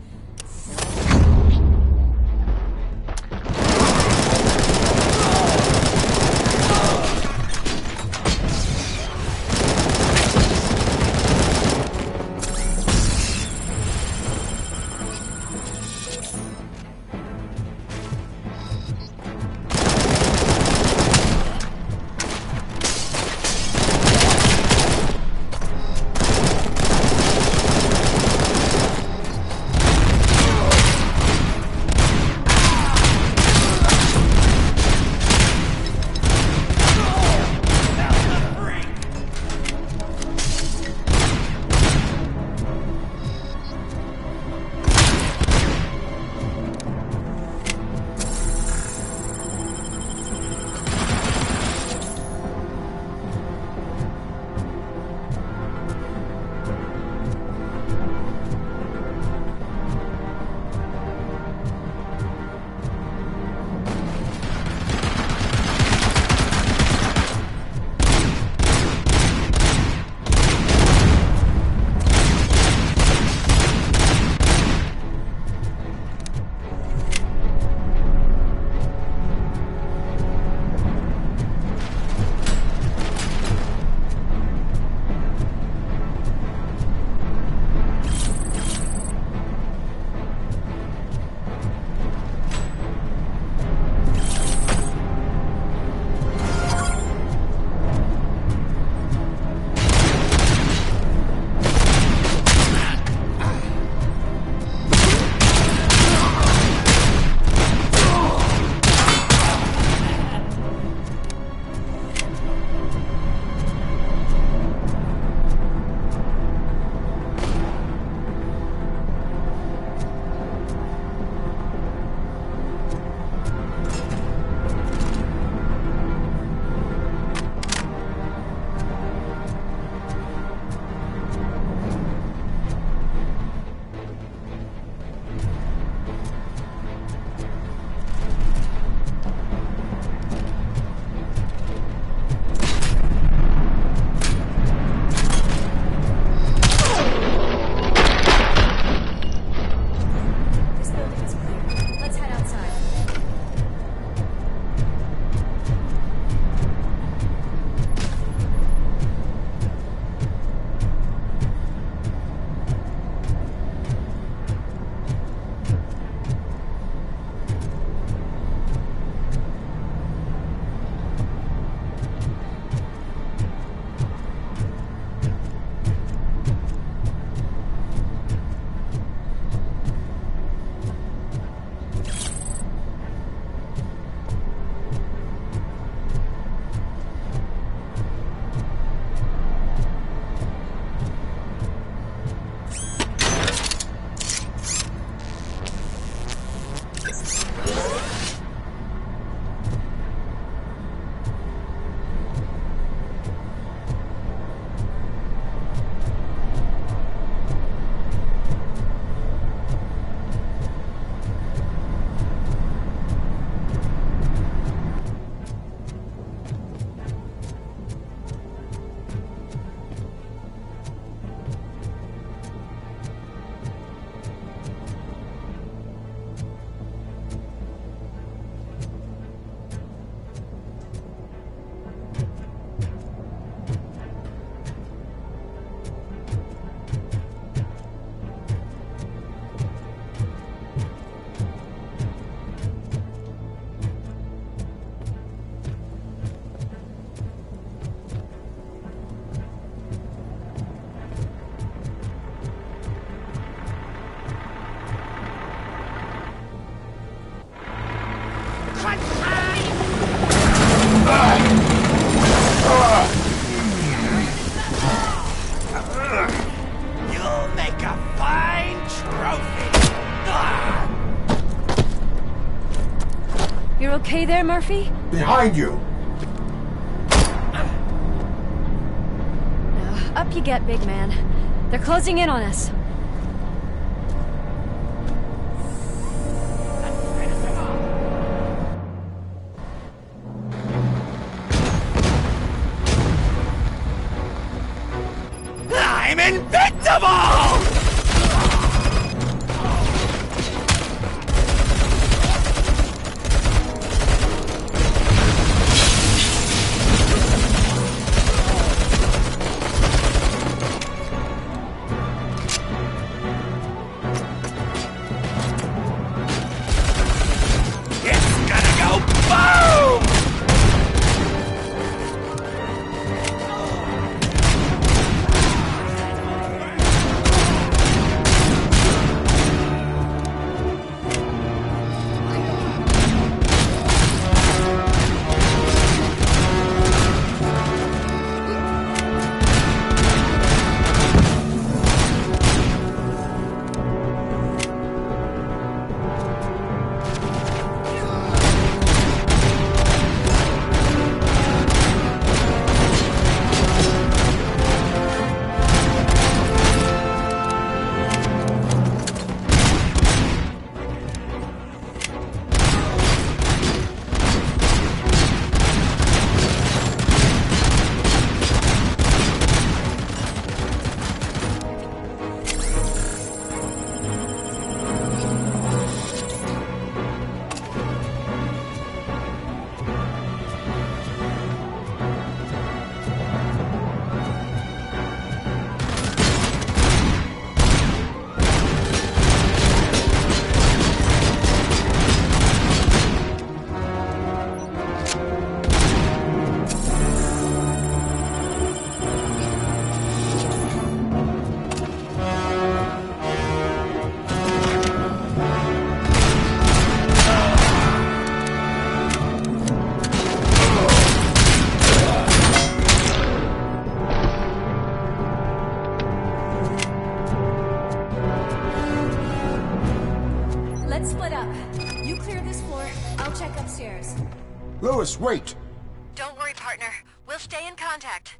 there, Murphy? Behind you! Up you get, big man. They're closing in on us. I'm invincible! Lewis, wait! Don't worry, partner. We'll stay in contact.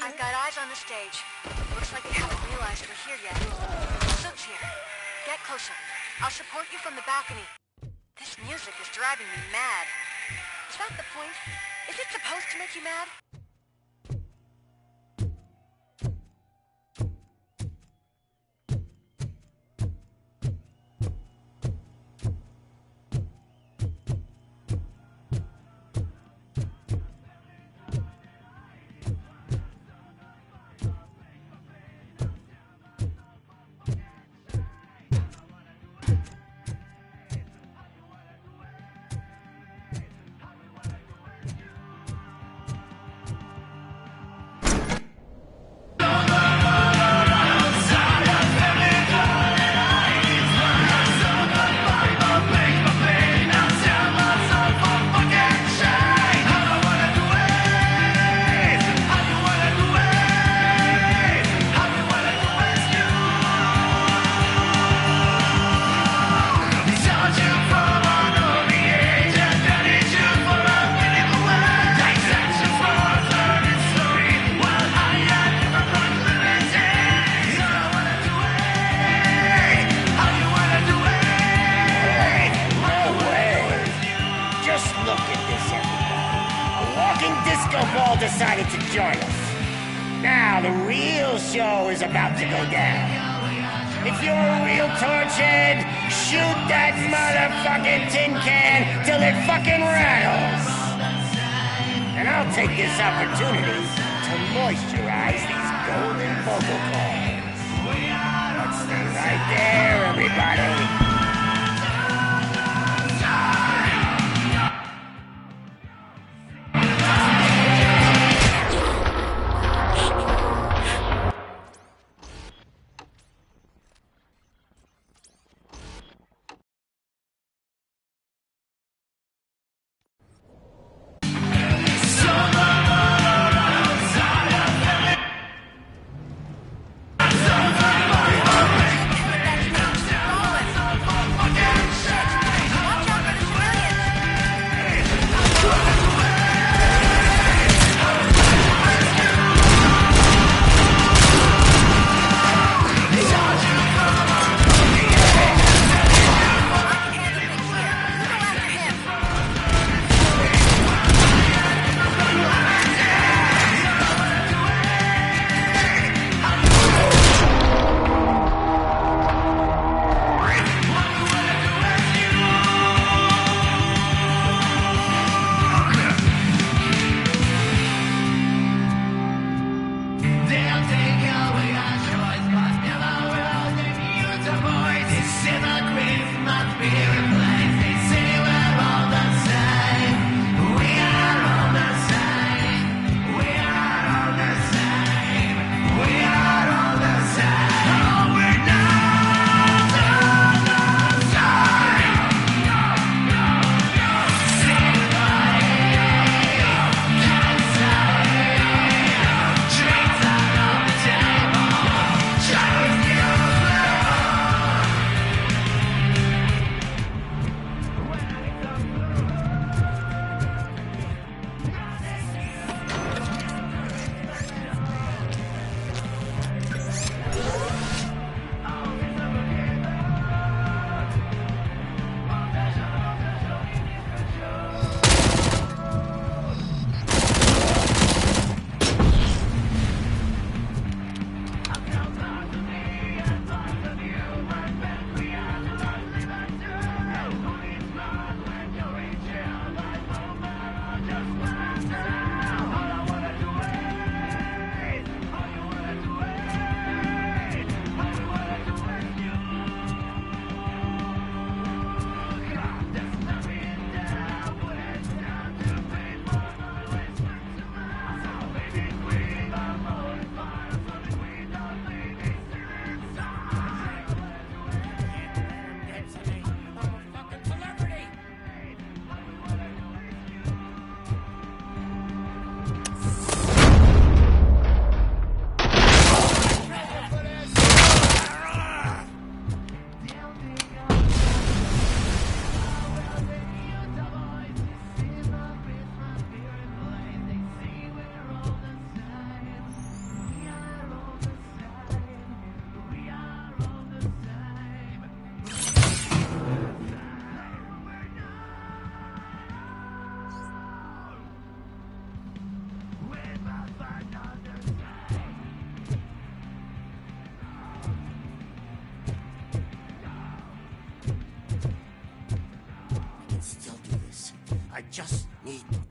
I've got eyes on the stage. Looks like they haven't realized we're here yet. Sook's here. Get closer. I'll support you from the balcony. This music is driving me mad. Is that the point? Is it supposed to make you mad? you've all decided to join us. Now the real show is about to go down. If you're a real torchhead, shoot that motherfucking tin can till it fucking rattles. And I'll take this opportunity to moisturize these golden vocal cords. Let's stay right there, everybody.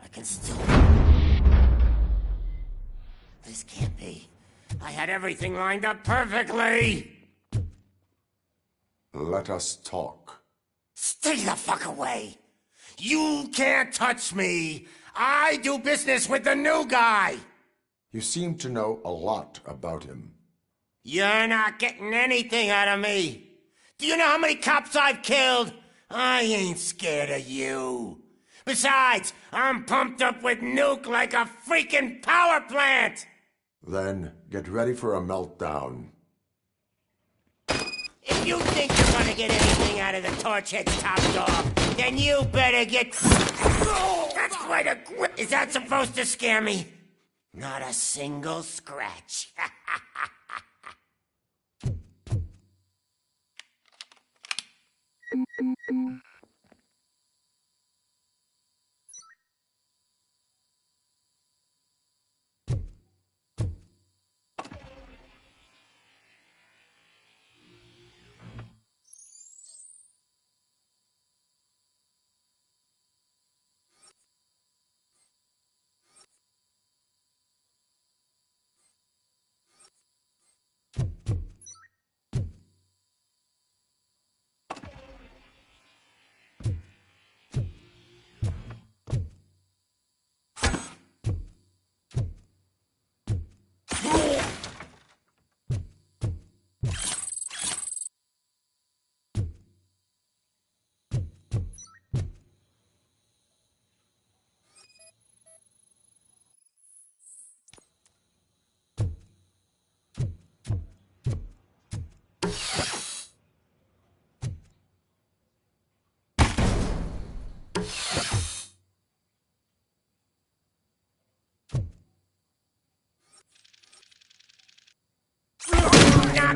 I can still... This can't be. I had everything lined up perfectly! Let us talk. Stay the fuck away! You can't touch me! I do business with the new guy! You seem to know a lot about him. You're not getting anything out of me! Do you know how many cops I've killed? I ain't scared of you. Besides, I'm pumped up with nuke like a freaking power plant! Then get ready for a meltdown. If you think you're gonna get anything out of the Torchhead's top dog, then you better get... Oh, that's quite a grip. Is that supposed to scare me? Not a single scratch.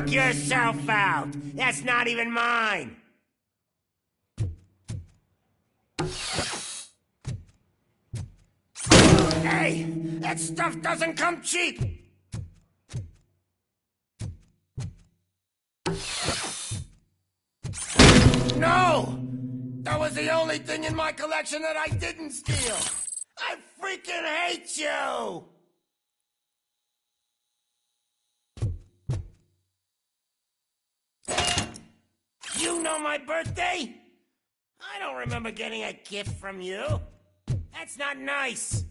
Knock yourself out! That's not even mine! Hey! That stuff doesn't come cheap! No! That was the only thing in my collection that I didn't steal! I freaking hate you! You know my birthday? I don't remember getting a gift from you. That's not nice.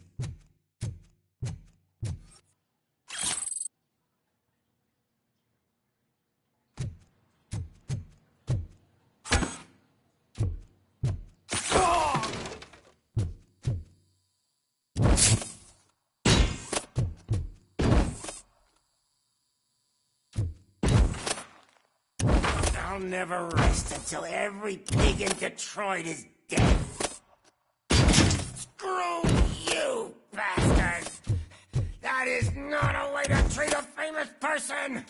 I'll never rest until every pig in Detroit is dead. Screw you, bastard! That is not a way to treat a famous person!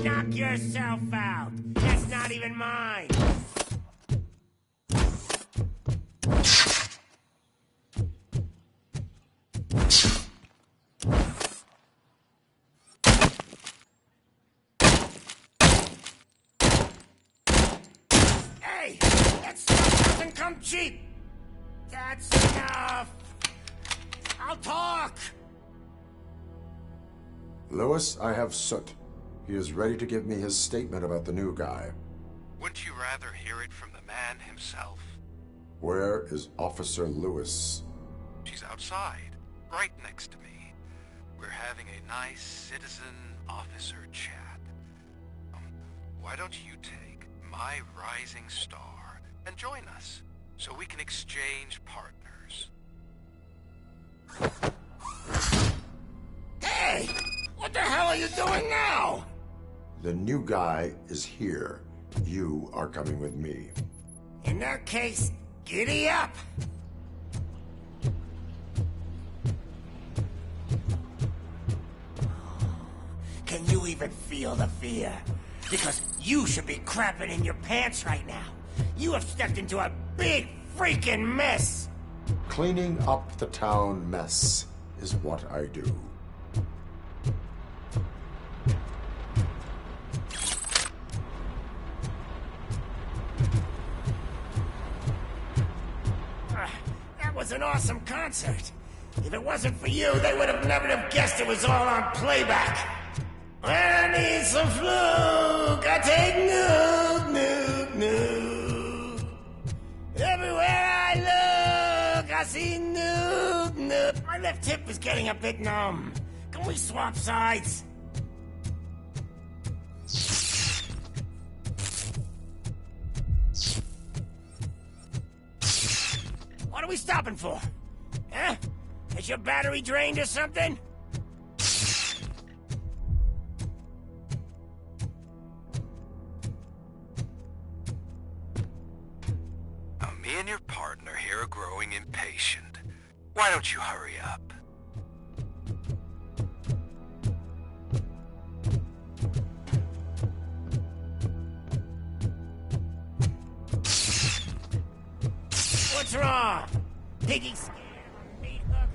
Knock yourself out. That's not even mine. Hey, that stuff doesn't come cheap. That's enough. I'll talk. Lewis, I have Soot. He is ready to give me his statement about the new guy. Wouldn't you rather hear it from the man himself? Where is Officer Lewis? She's outside, right next to me. We're having a nice citizen-officer chat. Why don't you take my rising star and join us, so we can exchange partners? Hey! What the hell are you doing now? The new guy is here. You are coming with me. In that case, giddy up! Can you even feel the fear? Because you should be crapping in your pants right now. You have stepped into a big freaking mess! Cleaning up the town mess is what I do. That was an awesome concert. If it wasn't for you, they would have never have guessed it was all on playback. When I need some fluke, I take nuke, nuke, nuke. Everywhere I look, I see nuke, nuke. My left hip is getting a bit numb. Can we swap sides? What are we stopping for? Huh? Is your battery drained or something? Now, me and your partner here are growing impatient. Why don't you hurry up? What's wrong? Piggy scared of meat hook?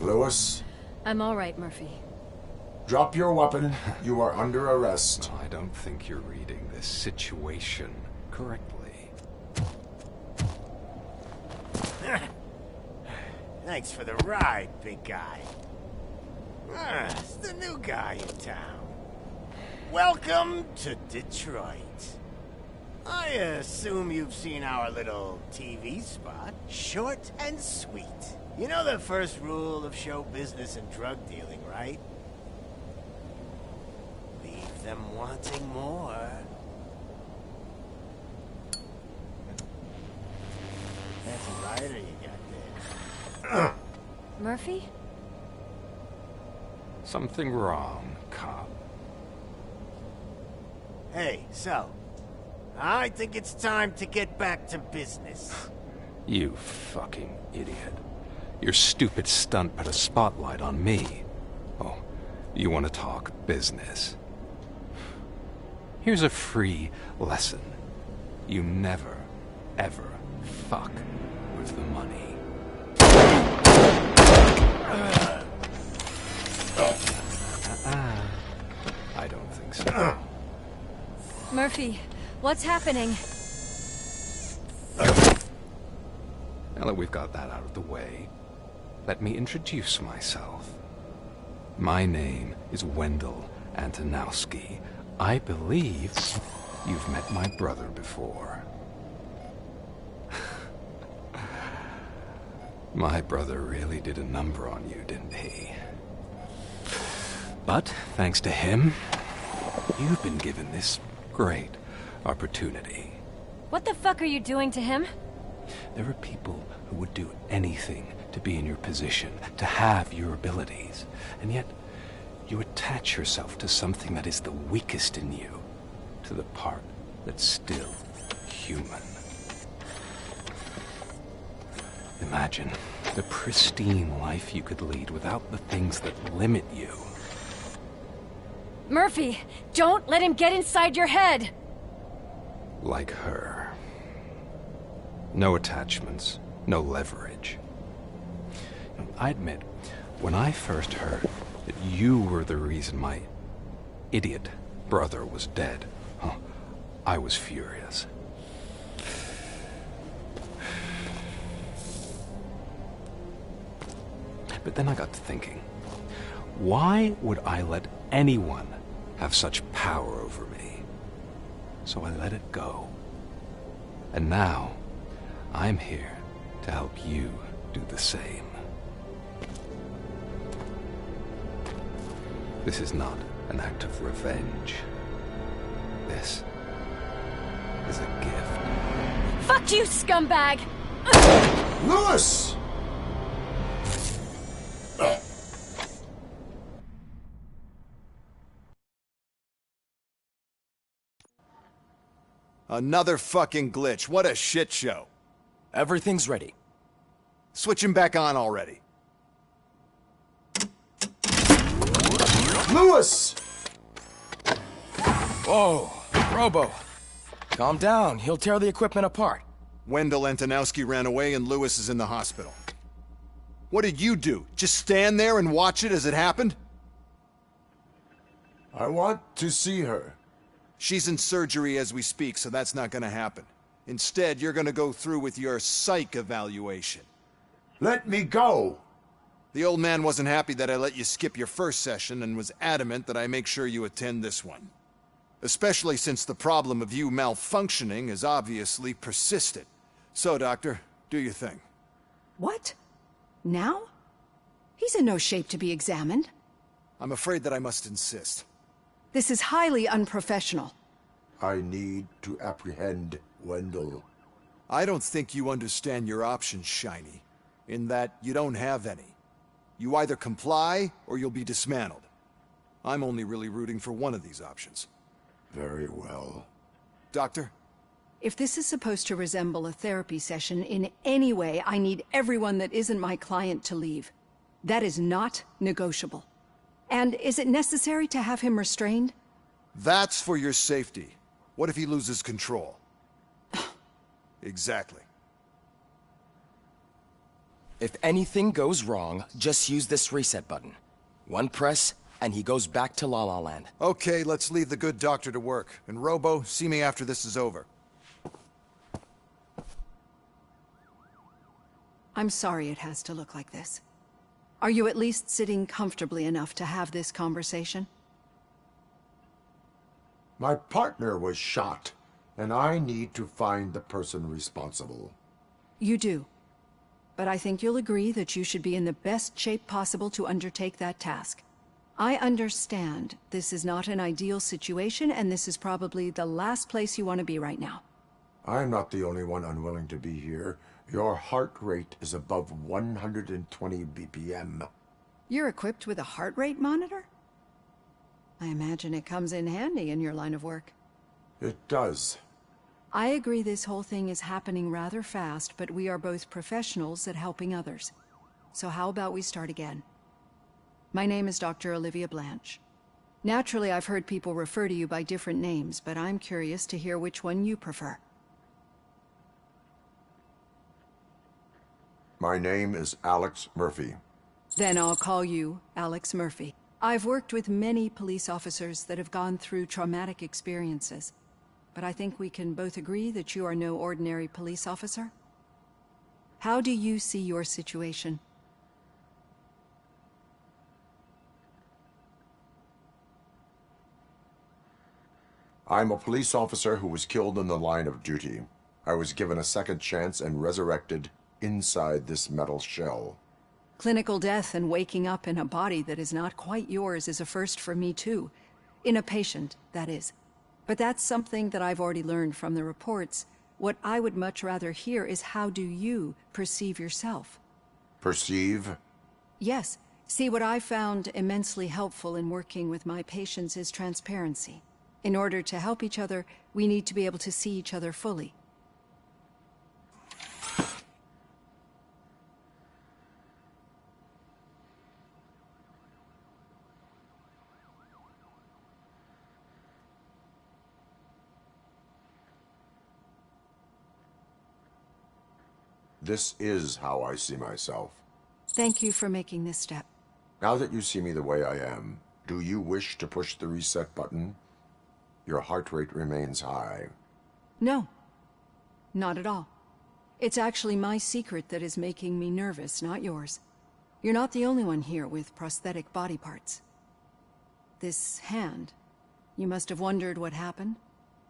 Lewis, I'm all right, Murphy. drop your weapon. You are under arrest. I don't think you're reading this situation correctly. Thanks for the ride, big guy. It's the new guy in town. Welcome to Detroit. I assume you've seen our little TV spot. Short and sweet. You know the first rule of show business and drug dealing, right? Leave them wanting more. That's a rider you got there. Murphy? Something wrong, cop. Hey, so, I think it's time to get back to business. You fucking idiot. Your stupid stunt put a spotlight on me. Oh, You want to talk business? Here's a free lesson. You never, ever fuck with the money. I don't think so. Murphy, what's happening? Now that we've got that out of the way, let me introduce myself. My name is Wendell Antonowski. I believe you've met my brother before. My brother really did a number on you, didn't he? But, thanks to him, you've been given this great opportunity. What the fuck are you doing to him? There are people who would do anything to be in your position, to have your abilities, and yet you attach yourself to something that is the weakest in you, to the part that's still human. Imagine the pristine life you could lead without the things that limit you. Murphy, don't let him get inside your head! Like her. No attachments, no leverage. I admit, when I first heard that you were the reason my idiot brother was dead, I was furious. But then I got to thinking, why would I let anyone have such power over me? So I let it go. And now, I'm here to help you do the same. This is not an act of revenge. This is a gift. Fuck you, scumbag! Lewis! Another fucking glitch. What a shit show. Everything's ready. Switch him back on already. Lewis! Whoa, Robo. Calm down. He'll tear the equipment apart. Wendell Antonowski ran away and Lewis is in the hospital. What did you do? Just stand there and watch it as it happened? I want to see her. She's in surgery as we speak, so that's not gonna happen. Instead, you're gonna go through with your psych evaluation. Let me go! The old man wasn't happy that I let you skip your first session and was adamant that I make sure you attend this one. Especially since the problem of you malfunctioning is obviously persistent. So, Doctor, do your thing. What? Now? He's in no shape to be examined. I'm afraid that I must insist. This is highly unprofessional. I need to apprehend Wendell. I don't think you understand your options, Shiny. In that you don't have any. You either comply, or you'll be dismantled. I'm only really rooting for one of these options. Very well. Doctor? If this is supposed to resemble a therapy session in any way, I need everyone that isn't my client to leave. That is not negotiable. And is it necessary to have him restrained? That's for your safety. What if he loses control? Exactly. If anything goes wrong, just use this reset button. One press, and he goes back to La La Land. Okay, let's leave the good doctor to work. And Robo, see me after this is over. I'm sorry it has to look like this. Are you at least sitting comfortably enough to have this conversation? My partner was shot, and I need to find the person responsible. You do. But I think you'll agree that you should be in the best shape possible to undertake that task. I understand this is not an ideal situation, and this is probably the last place you want to be right now. I'm not the only one unwilling to be here. Your heart rate is above 120 BPM. You're equipped with a heart rate monitor? I imagine it comes in handy in your line of work. It does. I agree this whole thing is happening rather fast, but we are both professionals at helping others. So how about we start again? My name is Dr. Olivia Blanche. Naturally, I've heard people refer to you by different names, but I'm curious to hear which one you prefer. My name is Alex Murphy. Then I'll call you Alex Murphy. I've worked with many police officers that have gone through traumatic experiences, but I think we can both agree that you are no ordinary police officer. How do you see your situation? I'm a police officer who was killed in the line of duty. I was given a second chance and resurrected inside this metal shell. Clinical death and waking up in a body that is not quite yours is a first for me too. In a patient, that is. But that's something that I've already learned from the reports. What I would much rather hear is how do you perceive yourself? Perceive? Yes. See, what I found immensely helpful in working with my patients is transparency. In order to help each other, we need to be able to see each other fully. This is how I see myself. Thank you for making this step. Now that you see me the way I am, do you wish to push the reset button? Your heart rate remains high. No, not at all. It's actually my secret that is making me nervous, not yours. You're not the only one here with prosthetic body parts. This hand, you must have wondered what happened.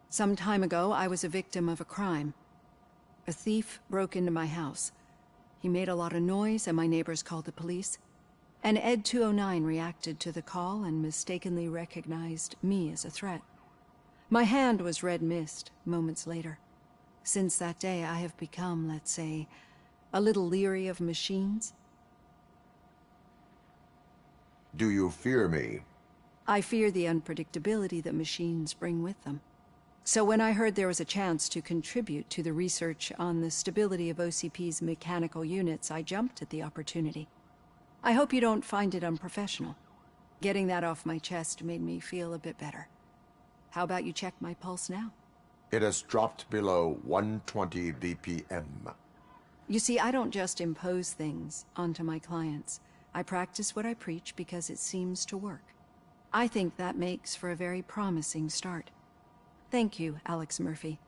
Some time ago, I was a victim of a crime. A thief broke into my house. He made a lot of noise and my neighbors called the police. And Ed 209 reacted to the call and mistakenly recognized me as a threat. My hand was red mist moments later. Since that day, I have become, let's say, a little leery of machines. Do you fear me? I fear the unpredictability that machines bring with them. So when I heard there was a chance to contribute to the research on the stability of OCP's mechanical units, I jumped at the opportunity. I hope you don't find it unprofessional. Getting that off my chest made me feel a bit better. How about you check my pulse now? It has dropped below 120 BPM. You see, I don't just impose things onto my clients. I practice what I preach because it seems to work. I think that makes for a very promising start. Thank you, Alex Murphy.